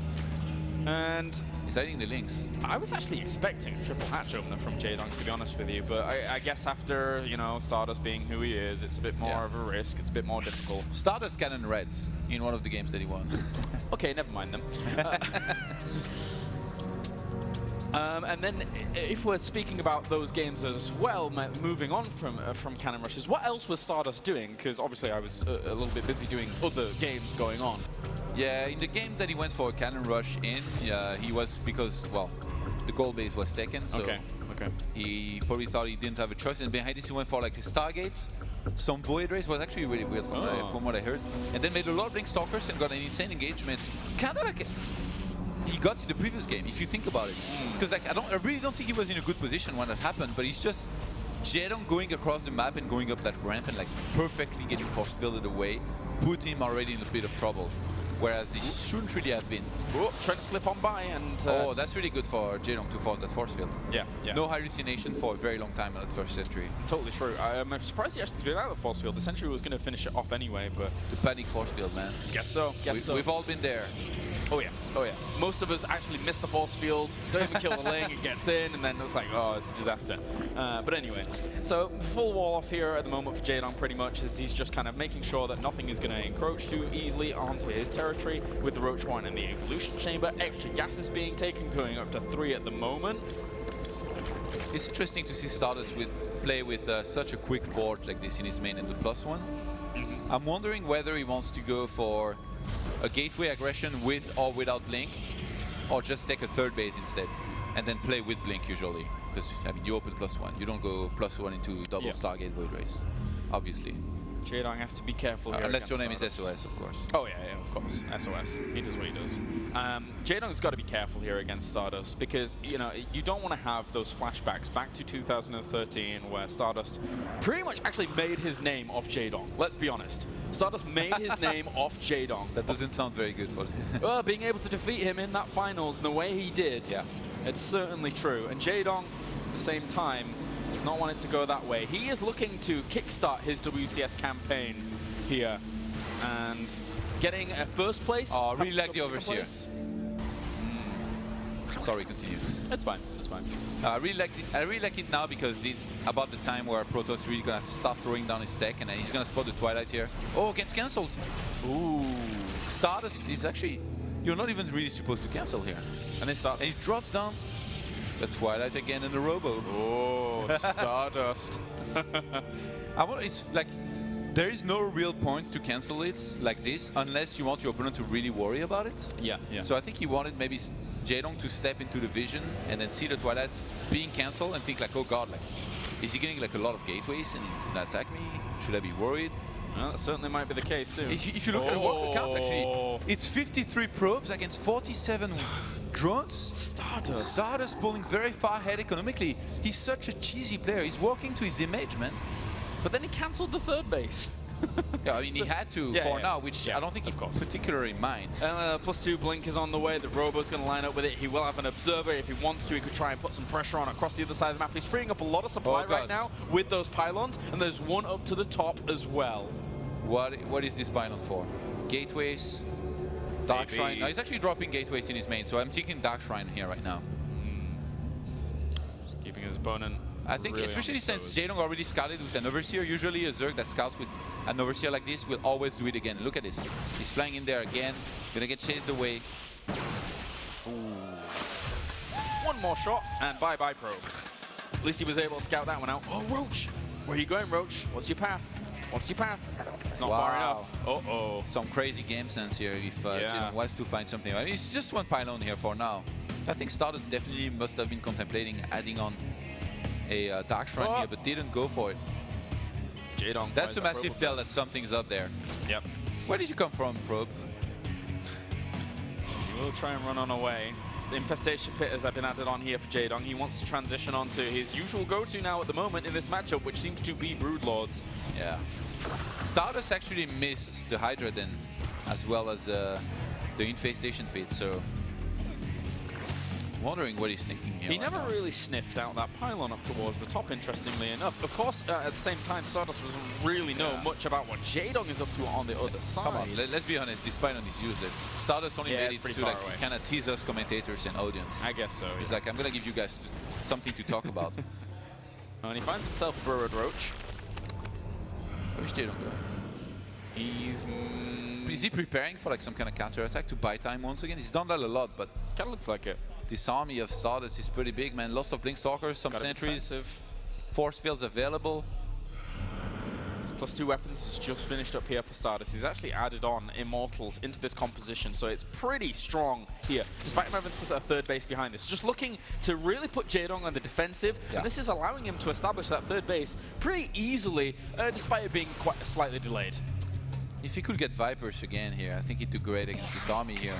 And he's hiding the links. I was actually expecting a triple hatch opener from Jaedong, to be honest with you, but I guess after, you know, StarDust being who he is, it's a bit more of a risk, it's a bit more difficult. StarDust cannon reds in one of the games that he won. Okay, never mind them. And then, if we're speaking about those games as well, moving on from Cannon Rushes, what else was StarDust doing? Because obviously I was a little bit busy doing other games going on. Yeah, in the game that he went for a Cannon Rush in, he was, because, well, the gold base was taken, so he probably thought he didn't have a choice, and behind this he went for like the Stargates, some Void Rays, was actually really weird from what I heard, and then made a lot of Blink Stalkers and got an insane engagement, kind of like he got in the previous game, if you think about it. Because like I really don't think he was in a good position when that happened, but he's just Jaedong going across the map and going up that ramp and like perfectly getting force fielded away, put him already in a bit of trouble. Whereas he shouldn't really have been. Oh, trying to slip on by and... oh, that's really good for Jaedong to force that force field. Yeah. No hallucination for a very long time on that first sentry. Totally true. I'm surprised he actually did out of the force field. The sentry was going to finish it off anyway, but... The panic force field, man. Guess so. We've all been there. Oh yeah, oh yeah. Most of us actually miss the force field, don't even kill the link, it gets in, and then it's like, oh, it's a disaster. But anyway, so full wall off here at the moment for Jaedong pretty much, as he's just kind of making sure that nothing is going to encroach too easily onto his territory with the Roach Wine and the Evolution Chamber. Extra gas is being taken, going up to 3 at the moment. It's interesting to see StarDust play with such a quick forge like this in his main and the +1. I'm wondering whether he wants to go for a gateway aggression with or without Blink, or just take a 3rd base instead, and then play with Blink usually. Because, I mean, you open +1, you don't go +1 into double Stargate Void Race, obviously. Jaedong has to be careful here. Unless your name is against SOS, of course. Oh, yeah, of course. SOS. He does what he does. Jaedong's got to be careful here against StarDust because, you know, you don't want to have those flashbacks back to 2013 where StarDust pretty much actually made his name off Jaedong. Let's be honest. StarDust made his name off Jaedong. That doesn't sound very good for Well, being able to defeat him in that finals and the way he did, it's certainly true. And Jaedong, at the same time, does not want it to go that way. He is looking to kickstart his WCS campaign here and getting a first place. Oh, really like the overseer. Sorry, continue. That's fine. That's fine. I really like it now because it's about the time where Protoss really gonna start throwing down his tech, and then he's gonna spot the Twilight here. Oh, gets cancelled. Ooh. StarDust is actually, you're not even really supposed to cancel here. And it starts. And he drops down the Twilight again in the Robo. Oh, StarDust. It's like, there is no real point to cancel it like this unless you want your opponent to really worry about it. Yeah, yeah. So I think he wanted maybe Jaedong to step into the vision and then see the Twilight being cancelled and think like, oh god, like, is he getting like a lot of gateways and he's gonna attack me? Should I be worried? Well, that certainly might be the case soon. If you look at the work count, actually, it's 53 probes against 47 drones. StarDust pulling very far ahead economically. He's such a cheesy player. He's working to his image, man. But then he cancelled the third base. Yeah, I mean, he had to for now, which I don't think he particularly minds. +2 blink is on the way. The Robo's going to line up with it. He will have an observer if he wants to. He could try and put some pressure on across the other side of the map. He's freeing up a lot of supply right now with those pylons, and there's one up to the top as well. What is this pylon for? Gateways, Dark Shrine. No, he's actually dropping gateways in his main, so I'm taking Dark Shrine here right now. Just keeping his opponent. I think, really especially since Jaedong already scouted with an Overseer, usually a Zerg that scouts with an Overseer like this will always do it again. Look at this. He's flying in there again, gonna get chased away. Ooh. One more shot, and bye-bye probe. At least he was able to scout that one out. Oh, Roach! Where are you going, Roach? What's your path? What's your path? It's not far enough. Uh-oh. Some crazy game sense here if Jaedong wants to find something. I mean, it's just one pylon here for now. I think StarDust definitely must have been contemplating adding on a Dark Shrine here, but didn't go for it. Jaedong. That's a massive tell that something's up there. Yep. Where did you come from, Probe? We'll try and run on away. The Infestation Pit has been added on here for Jaedong. He wants to transition onto his usual go-to now at the moment in this matchup, which seems to be Brood Lords. Yeah. StarDust actually missed the Hydra then, as well as the Infestation Pit, so wondering what he's thinking here. He never really sniffed out that pylon up towards the top, interestingly enough. Of course, at the same time, StarDust doesn't really know much about what Jaedong is up to on the other side. Come on, let's be honest, this pylon is useless. StarDust only made it to like kind of tease us commentators and audience. I guess so. He's like, I'm gonna give you guys something to talk about. And he finds himself a Burrowed Roach. Where's Jaedong going? Is he preparing for like some kind of counter attack to buy time once again? He's done that a lot, but kind of looks like it. This army of StarDust is pretty big, man. Lots of Blink Stalkers, some sentries, force fields available. His +2 weapons has just finished up here for StarDust. He's actually added on Immortals into this composition, so it's pretty strong here, despite him having a third base behind this. Just looking to really put Jaedong on the defensive, and this is allowing him to establish that third base pretty easily, despite it being quite slightly delayed. If he could get Vipers again here, I think he'd do great against this army here.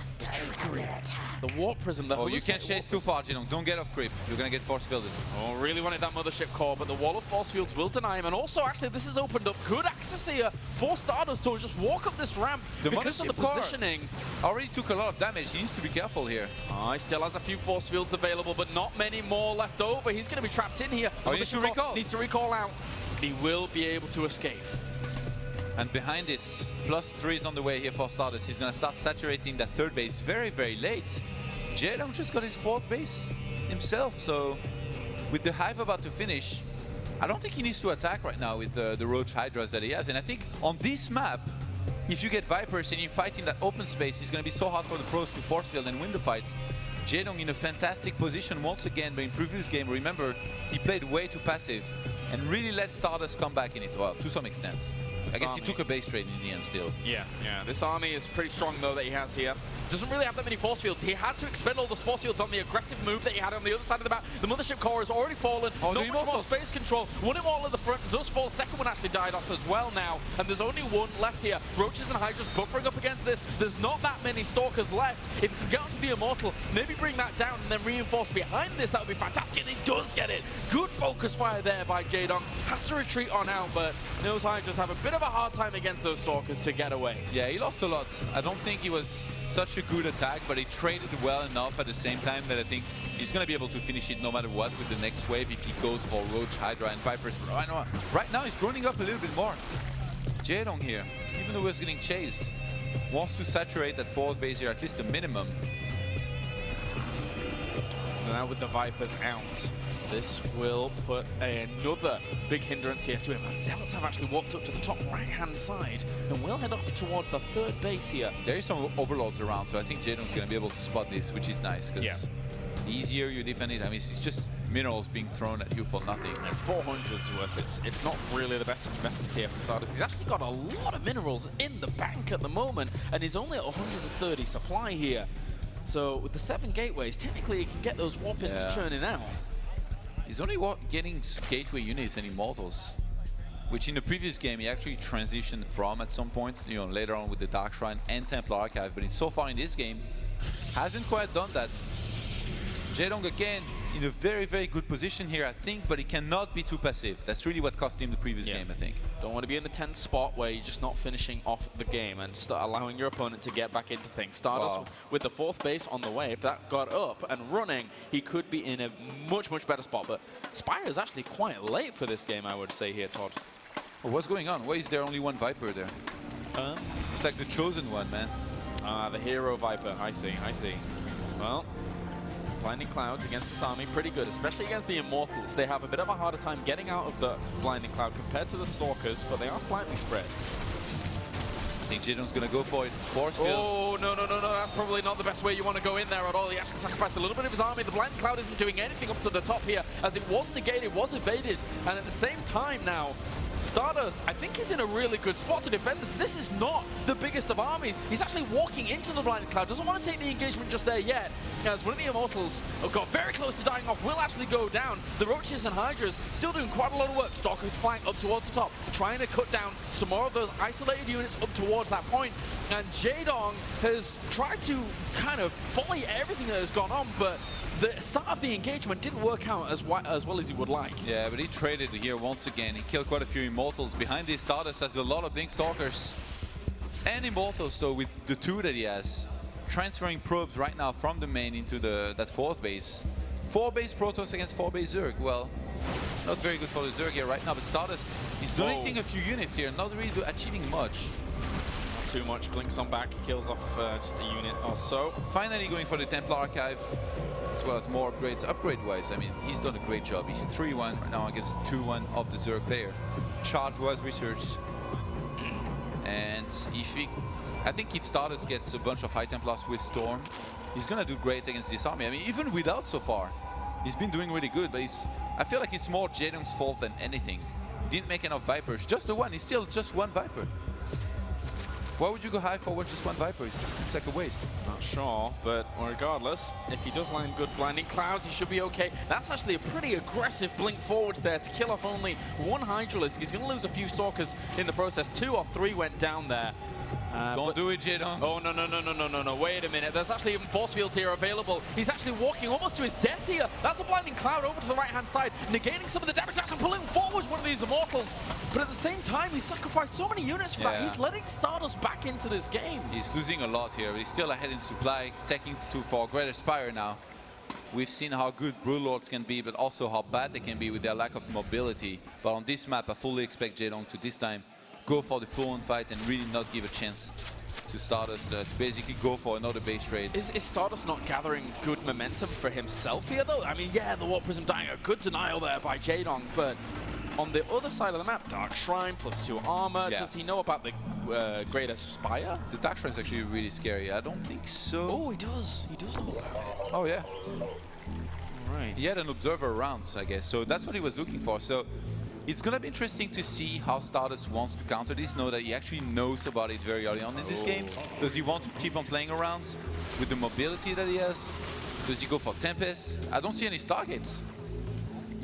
The Warp Prism. Oh, you can't chase too far, Jaedong. Don't get off creep. You're going to get force fielded. Oh, really wanted that Mothership core, but the wall of force fields will deny him. And also, actually, this has opened up good access here for StarDust to just walk up this ramp because of the positioning. Already took a lot of damage. He needs to be careful here. Oh, he still has a few force fields available, but not many more left over. He's going to be trapped in here. Oh, he needs to recall. Needs to recall out. He will be able to escape. And behind this, +3 is on the way here for StarDust. He's going to start saturating that third base very, very late. Jaedong just got his fourth base himself, so with the Hive about to finish, I don't think he needs to attack right now with the Roach Hydras that he has. And I think on this map, if you get Vipers and you fight in that open space, it's going to be so hard for the pros to force field and win the fight. Jaedong in a fantastic position once again, but in previous game, remember, he played way too passive and really let StarDust come back in it, well, to some extent. I guess he took a base trade in the end still. Yeah. This army is pretty strong, though, that he has here. Doesn't really have that many force fields. He had to expend all those force fields on the aggressive move that he had on the other side of the map. The Mothership Core has already fallen. Not much more space control. One immortal at the front does fall. Second one actually died off as well now. And there's only one left here. Roaches and Hydras buffering up against this. There's not that many Stalkers left. If you can get onto the immortal, maybe bring that down and then reinforce behind this, that would be fantastic. And he does get it. Good focus fire there by Jaedong. Has to retreat on out, but those Hydras have a bit of a hard time against those Stalkers to get away. Yeah, he lost a lot. I don't think he was such a good attack, but he traded well enough at the same time that I think he's going to be able to finish it no matter what with the next wave if he goes for Roach, Hydra, and Vipers. But right now he's droning up a little bit more. Jaedong here, even though he's getting chased, wants to saturate that forward base here at least a minimum. Now with the Vipers out, this will put another big hindrance here to him. Zealots have actually walked up to the top right-hand side, and we'll head off toward the third base here. There is some overlords around, so I think Jaedong's going to be able to spot this, which is nice, because the easier you defend it, I mean, it's just minerals being thrown at you for nothing. And 400's worth, it's not really the best of investments here for starters. He's actually got a lot of minerals in the bank at the moment, and he's only at 130 supply here. So with the 7 gateways, technically he can get those warp-ins churning out. He's only getting gateway units and immortals, which in the previous game he actually transitioned from at some point, you know, later on with the Dark Shrine and Templar Archive, but so far in this game hasn't quite done that. Jaedong again in a very, very good position here, I think, but he cannot be too passive. That's really what cost him the previous game, I think. Don't want to be in the 10th spot where you're just not finishing off the game and start allowing your opponent to get back into things. Stardust with the 4th base on the way. If that got up and running, he could be in a much, much better spot. But Spire is actually quite late for this game, I would say here, Todd. Well, what's going on? Why is there only one Viper there? It's like the chosen one, man. The hero Viper. I see. Well, Blinding Clouds against this army, pretty good, especially against the Immortals. They have a bit of a harder time getting out of the Blinding Cloud compared to the Stalkers, but they are slightly spread. I think Jaedong's going to go for it. Force fields. Oh, no. That's probably not the best way you want to go in there at all. He actually sacrificed a little bit of his army. The Blinding Cloud isn't doing anything up to the top here, as it was negated, it was evaded. And at the same time now, StarDust, I think he's in a really good spot to defend this. This is not the biggest of armies. He's actually walking into the Blinding Cloud. Doesn't want to take the engagement just there yet. As one of the Immortals got very close to dying off, will actually go down. The Roaches and Hydras still doing quite a lot of work. Stalker flying up towards the top, trying to cut down some more of those isolated units up towards that point. And Jaedong has tried to kind of volley everything that has gone on, but the start of the engagement didn't work out as well as he would like. Yeah, but he traded here once again. He killed quite a few Immortals. Behind this, StarDust has a lot of Blink Stalkers and Immortals, though, with the 2 that he has. Transferring probes right now from the main into that 4th base. 4 base Protoss against 4 base Zerg. Well, not very good for the Zerg here right now, but StarDust is donating a few units here, not really achieving much. Not too much. Blinks on back, kills off just a unit or so. Finally going for the Templar Archive, as well as more upgrades. Upgrade-wise, I mean, he's done a great job. He's 3-1 right now against 2-1 of the Zerg player. Charge was researched. And I think if StarDust gets a bunch of High Templars with Storm, he's going to do great against this army. I mean, even without so far, he's been doing really good, but I feel like it's more Jaedong's fault than anything. He didn't make enough Vipers. Just the one. He's still just one Viper. Why would you go high for just one Viper? It seems like a waste. Not sure, but regardless, if he does land good Blinding Clouds, he should be okay. That's actually a pretty aggressive blink forwards there to kill off only one Hydralisk. He's going to lose a few Stalkers in the process. 2 or 3 went down there. Don't do it, Jaedong. Oh, no. Wait a minute. There's actually even force fields here available. He's actually walking almost to his death here. That's a Blinding Cloud over to the right-hand side, negating some of the damage. Actually pulling forward one of these Immortals. But at the same time, he's sacrificed so many units for that. He's letting StarDust back into this game. He's losing a lot here, but he's still ahead in supply, taking for Greater Spire now. We've seen how good Broodlords can be, but also how bad they can be with their lack of mobility. But on this map, I fully expect Jaedong to this time go for the full-on fight and really not give a chance to StarDust to basically go for another base trade. Is StarDust not gathering good momentum for himself here, though? I mean, yeah, the Warp Prism dying, a good denial there by Jaedong, but on the other side of the map, Dark Shrine plus 2 armor. Does he know about the Greater Spire? The Dark Shrine is actually really scary. I don't think so. Oh, he does. He does know about it. Oh, yeah. Right. He had an observer around, I guess. So that's what he was looking for. So It's going to be interesting to see how StarDust wants to counter this. Know that he actually knows about it very early on in this game. Does he want to keep on playing around with the mobility that he has? Does he go for Tempest? I don't see any Stargates.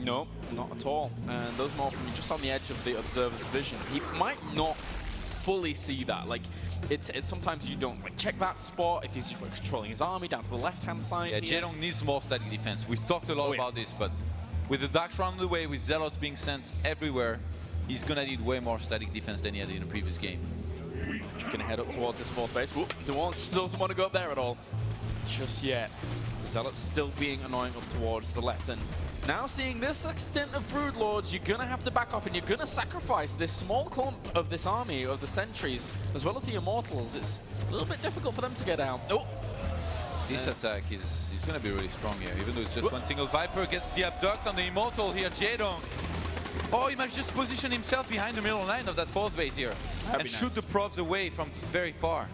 No, not at all. And those more from just on the edge of the observer's vision. He might not fully see that. Like, it's sometimes you don't like check that spot if he's controlling his army down to the left-hand side. Yeah, Jaedong needs more static defense. We've talked a lot about this, but with the Dark Shroud on the way, with Zealots being sent everywhere, he's gonna need way more static defense than he had in the previous game. Just gonna head up towards this fourth base. Whoop, doesn't want to go up there at all just yet. Zealots still being annoying up towards the left, and now seeing this extent of Broodlords, you're gonna have to back off and you're gonna sacrifice this small clump of this army of the sentries as well as the Immortals. It's a little bit difficult for them to get out. Oh. This attack is going to be really strong here, even though it's just one single Viper. Gets the abduct on the Immortal here, Jaedong. Oh, he might just position himself behind the middle line of that fourth base here and shoot the probes away from very far.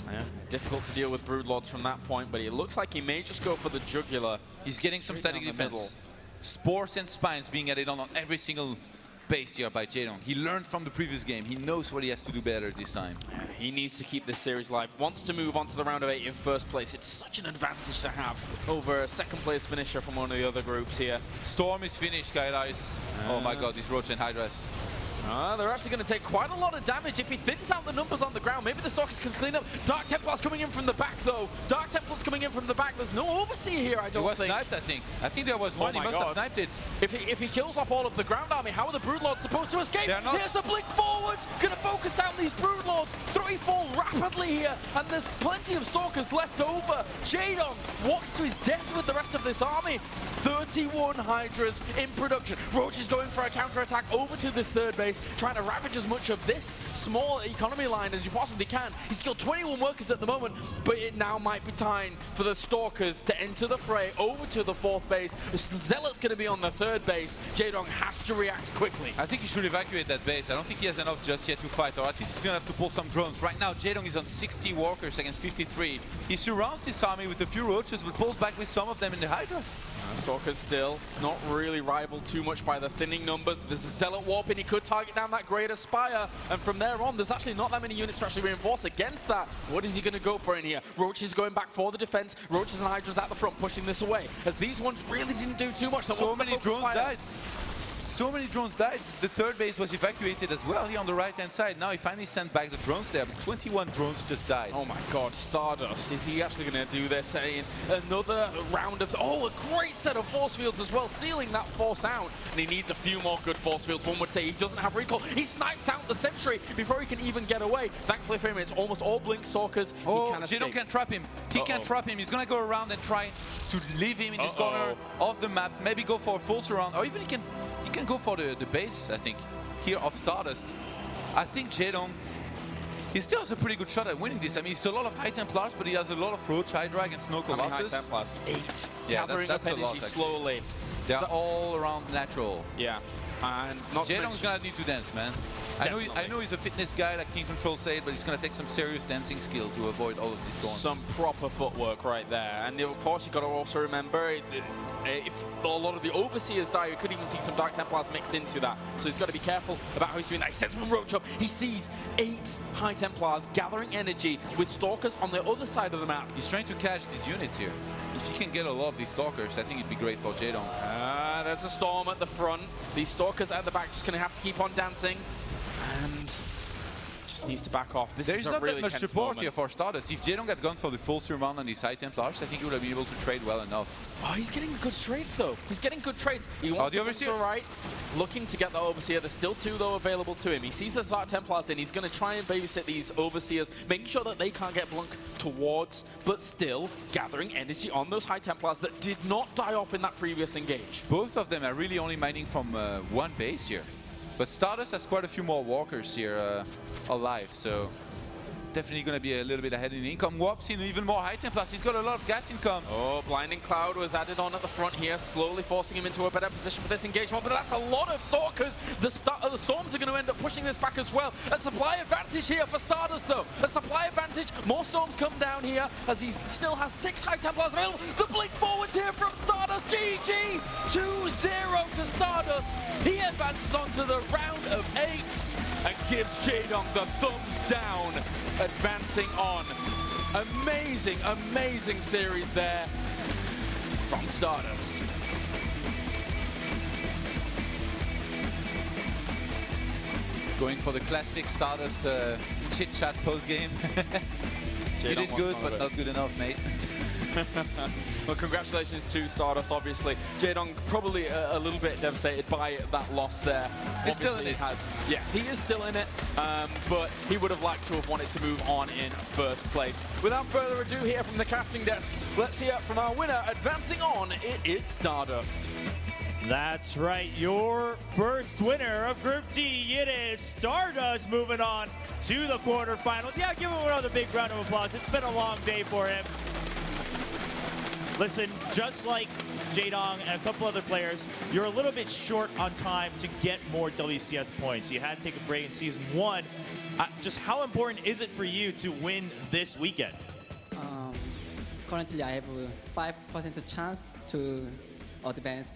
Yeah, difficult to deal with Broodlords from that point, but it looks like he may just go for the jugular. He's getting some static defense. Spores and spines being added on every single base here by Jaedong. He learned from the previous game. He knows what he has to do better this time. Yeah, he needs to keep this series live. Wants to move on to the round of 8 in first place. It's such an advantage to have over a second place finisher from one of the other groups here. Storm is finished, guys. Oh my god, these Roach and Hydras. They're actually going to take quite a lot of damage if he thins out the numbers on the ground. Maybe the Stalkers can clean up. Dark Templars coming in from the back, though. Dark Templars coming in from the back. There's no Overseer here, I don't think. He was sniped, I think. I think there was one. He must have sniped it. If he kills off all of the ground army, how are the Broodlords supposed to escape? Here's the blink forwards. Going to focus down these Broodlords. 3 fall rapidly here, and there's plenty of Stalkers left over. Jaedong walks to his death with the rest of this army. 31 Hydras in production. Roach is going for a counter-attack over to this third base, trying to ravage as much of this small economy line as you possibly can. He's killed 21 workers at the moment, but it now might be time for the Stalkers to enter the fray over to the fourth base. The Zealot's going to be on the third base. Jaedong has to react quickly. I think he should evacuate that base. I don't think he has enough just yet to fight, or at least he's going to have to pull some drones. Right now, Jaedong is on 60 workers against 53. He surrounds this army with a few roaches, but pulls back with some of them in the Hydras. Stalkers still not really rivaled too much by the thinning numbers. There's a Zealot warp and he could target down that Greater Spire, and from there on there's actually not that many units to actually reinforce against that. What is he going to go for in here? Roach is going back for the defense. Roaches and Hydras at the front pushing this away, as these ones really didn't do too much. So many drones died. So many drones died. The third base was evacuated as well here on the right-hand side. Now he finally sent back the drones there, but 21 drones just died. Oh my god, StarDust, is he actually going to do this? Another round of... Oh, a great set of force fields as well, sealing that force out. And he needs a few more good force fields. One would say he doesn't have recall. He snipes out the sentry before he can even get away. Thankfully for him, it's almost all Blink Stalkers. Oh, Jaedong can trap him. He can trap him. He's going to go around and try to leave him in this corner of the map. Maybe go for a full surround, or even he can go for the base, I think, here of StarDust. I think Jaedong, he still has a pretty good shot at winning this. I mean, it's a lot of High Templars, but he has a lot of Roach, Hydra, and Snow Colossus. High Templars? 8. Yeah, gathering that's up energy a lot, slowly. They're all around natural. Yeah. And not Jaedong's gonna need to dance, man. I know he's a fitness guy, like King Control said, but he's gonna take some serious dancing skill to avoid all of these storms. Some proper footwork right there. And of course, you got to also remember, if a lot of the Overseers die, you could even see some Dark Templars mixed into that. So he's got to be careful about how he's doing that. He sends one Roach up. He sees 8 High Templars gathering energy with Stalkers on the other side of the map. He's trying to catch these units here. If he can get a lot of these Stalkers, I think it'd be great for Jaedong. There's a Storm at the front. These Stalkers at the back just going to have to keep on dancing. And just needs to back off. This There's is a not really that much tense support moment here for StarDust. If Jaedong had gone for the full surround on these High Templars, I think he would have been able to trade well enough. Oh, he's getting good trades, though. He's getting good trades. He wants to Overseer? to right, looking to get the Overseer. There's still 2, though, available to him. He sees the Dark Templars in. He's going to try and babysit these Overseers, making sure that they can't get blunk towards, but still gathering energy on those High Templars that did not die off in that previous engage. Both of them are really only mining from one base here. But StarDust has quite a few more walkers here alive, so definitely going to be a little bit ahead in income. Warp's in even more high Templars. He's got a lot of gas income. Oh, Blinding Cloud was added on at the front here, slowly forcing him into a better position for this engagement, but that's a lot of Stalkers. The Storms are going to end up pushing this back as well. A supply advantage here for StarDust, though. A supply advantage. More Storms come down here as he still has 6 high Templars available. The blink forwards here from StarDust. GG! 2-0 to StarDust. He advances on to the round of 8 and gives Jaedong the thumbs down, advancing on. Amazing, amazing series there from StarDust. Going for the classic StarDust chit-chat post-game. You did good, but not good enough, mate. Well, congratulations to StarDust, obviously. Jaedong probably a little bit devastated by that loss there. He's still in it. Yeah, he is still in it, but he would have liked to have wanted to move on in first place. Without further ado here from the casting desk, let's hear from our winner. Advancing on, it is StarDust. That's right, your first winner of Group D. It is StarDust moving on to the quarterfinals. Yeah, give him another big round of applause. It's been a long day for him. Listen, just like Jaedong and a couple other players, you're a little bit short on time to get more WCS points. You had to take a break in Season 1. Just how important is it for you to win this weekend? Currently, I have a 5% chance to advance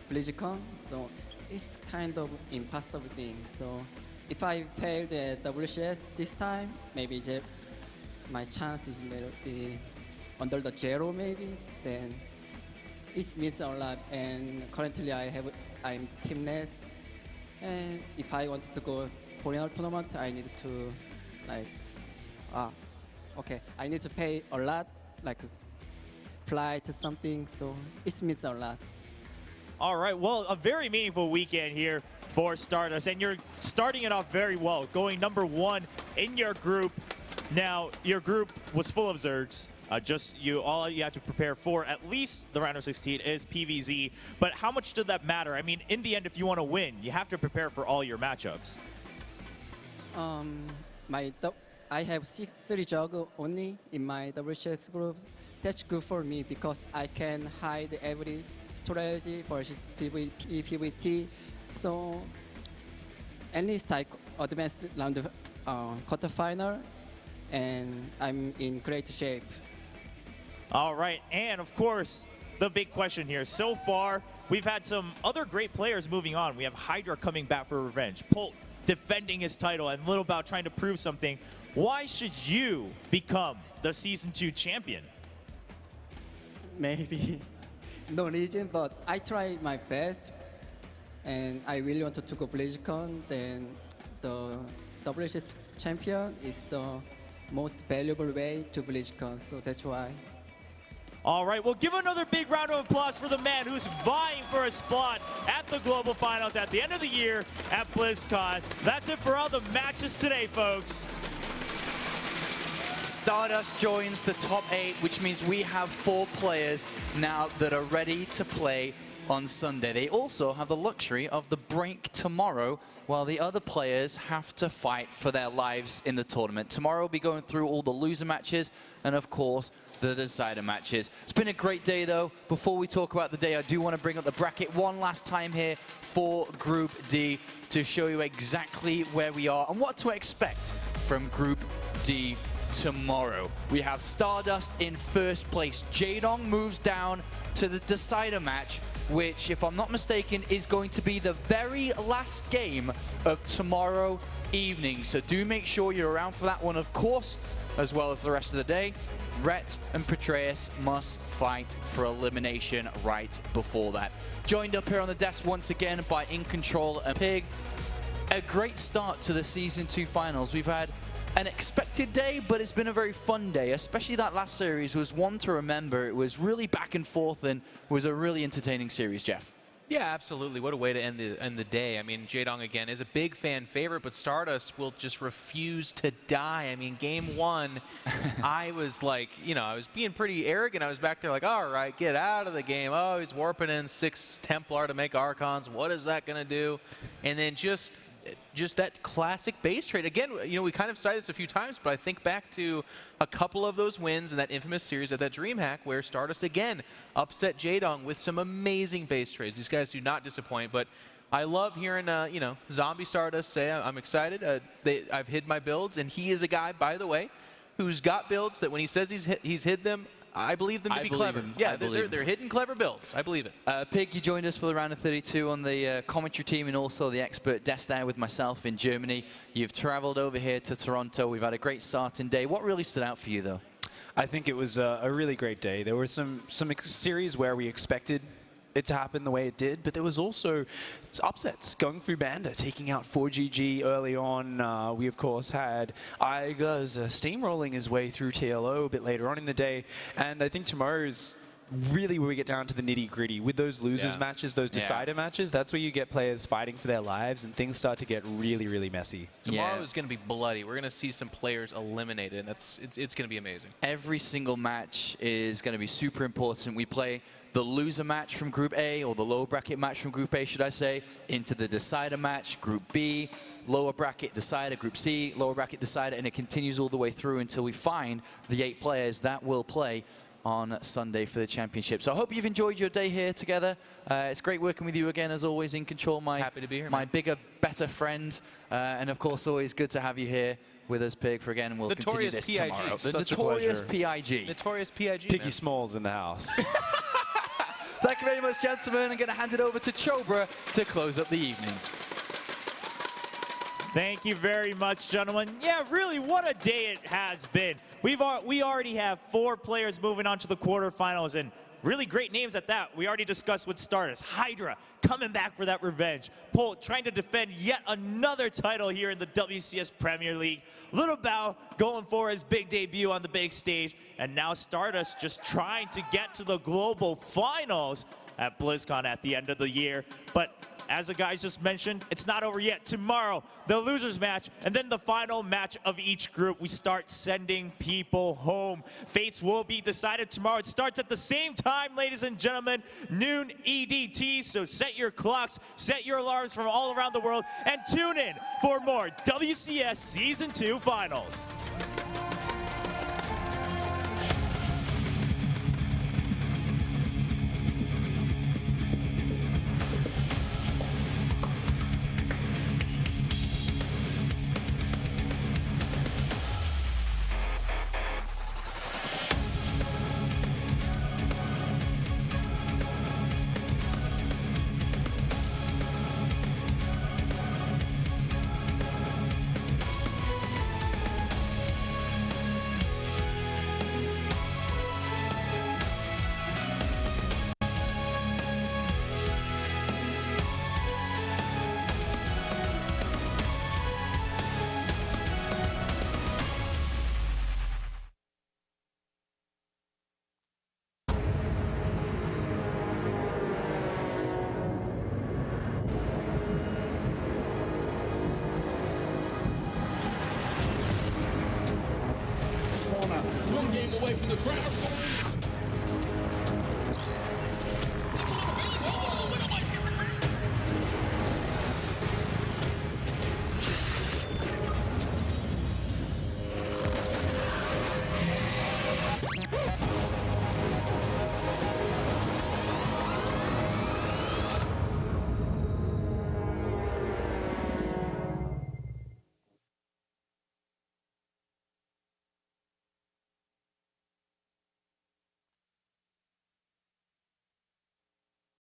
BlizzCon, so it's kind of impossible thing. So if I fail the WCS this time, maybe my chance is maybe under the 0 maybe, then it means a lot. And currently I'm teamless, and if I wanted to go foreigner tournament, I need to I need to pay a lot, like flight or something, so it means a lot. All right, well, a very meaningful weekend here for StarDust, and you're starting it off very well, going #1 in your group. Now, your group was full of Zergs. All you have to prepare for, at least the round of 16, is PvZ. But how much does that matter? I mean, in the end, if you want to win, you have to prepare for all your matchups. I have 3 Zerg only in my WCS group. That's good for me because I can hide every strategy versus PvP, PvT. So at least I advance round quarterfinal, and I'm in great shape. All right, and of course, the big question here. So far, we've had some other great players moving on. We have Hydra coming back for revenge, Polt defending his title, and Little Bao trying to prove something. Why should you become the Season 2 champion? Maybe no reason, but I try my best, and I really wanted to go BlizzCon. Then the WCS champion is the most valuable way to BlizzCon, so that's why. All right, well, give another big round of applause for the man who's vying for a spot at the Global Finals at the end of the year at BlizzCon. That's it for all the matches today, folks. StarDust joins the top 8, which means we have 4 players now that are ready to play on Sunday. They also have the luxury of the break tomorrow, while the other players have to fight for their lives in the tournament. Tomorrow we'll be going through all the loser matches and, of course, the decider matches. It's been a great day, though. Before we talk about the day, I do want to bring up the bracket one last time here for Group D to show you exactly where we are and what to expect from Group D tomorrow. We have StarDust in first place. Jaedong moves down to the decider match, which, if I'm not mistaken, is going to be the very last game of tomorrow evening. So do make sure you're around for that one, of course, as well as the rest of the day. Rhett and Petraeus must fight for elimination right before that. Joined up here on the desk once again by In Control and Pig. A great start to the Season 2 finals. We've had an expected day, but it's been a very fun day, especially that last series was one to remember. It was really back and forth and was a really entertaining series, Jeff. Yeah, absolutely. What a way to end the day. I mean, Jaedong, again, is a big fan favorite, but StarDust will just refuse to die. I mean, game 1, I was like, I was being pretty arrogant. I was back there like, all right, get out of the game. Oh, he's warping in 6 Templar to make Archons. What is that going to do? And then just just that classic base trade. Again, you know, we kind of cited this a few times, but I think back to a couple of those wins in that infamous series at that DreamHack where StarDust again upset Jaedong with some amazing base trades. These guys do not disappoint, but I love hearing, you know, Zombie Stardust say, I'm excited. I've hid my builds, and he is a guy, by the way, who's got builds that when he says he's hid them, I believe them to be clever. Yeah, they're hidden clever builds. I believe it. Pig, you joined us for the round of 32 on the commentary team and also the expert desk there with myself in Germany. You've traveled over here to Toronto. We've had a great starting day. What really stood out for you, though? I think it was a really great day. There were some series where we expected it to happen the way it did, but there was also upsets going through Banda, taking out 4GG early on. We, of course, had Igaz steamrolling his way through TLO a bit later on in the day, and I think tomorrow's really where we get down to the nitty-gritty. With those losers matches, those decider matches, that's where you get players fighting for their lives, and things start to get really, really messy. Tomorrow is going to be bloody. We're going to see some players eliminated, and it's going to be amazing. Every single match is going to be super important. We play the loser match from Group A, or the lower bracket match from Group A, should I say, into the decider match, Group B, lower bracket decider, Group C, lower bracket decider, and it continues all the way through until we find the 8 players that will play on Sunday for the championship. So I hope you've enjoyed your day here together. It's great working with you again, as always, in control. Happy to be here, my bigger, better friend, and of course, always good to have you here with us, Pig, for again, and we'll continue this tomorrow. The notorious PIG. Notorious PIG. Piggy Smalls in the house. Thank you very much, gentlemen. I'm going to hand it over to Chobra to close up the evening. Thank you very much, gentlemen. Yeah, really, what a day it has been. We already have 4 players moving on to the quarterfinals, and really great names at that. We already discussed with StarDust. Hydra coming back for that revenge. Polt trying to defend yet another title here in the WCS Premier League. Little Bao going for his big debut on the big stage. And now StarDust just trying to get to the global finals at BlizzCon at the end of the year. But as the guys just mentioned, it's not over yet. Tomorrow, the losers match, and then the final match of each group. We start sending people home. Fates will be decided tomorrow. It starts at the same time, ladies and gentlemen, noon EDT. So set your clocks, set your alarms from all around the world, and tune in for more WCS Season 2 Finals. One game away from the crowd.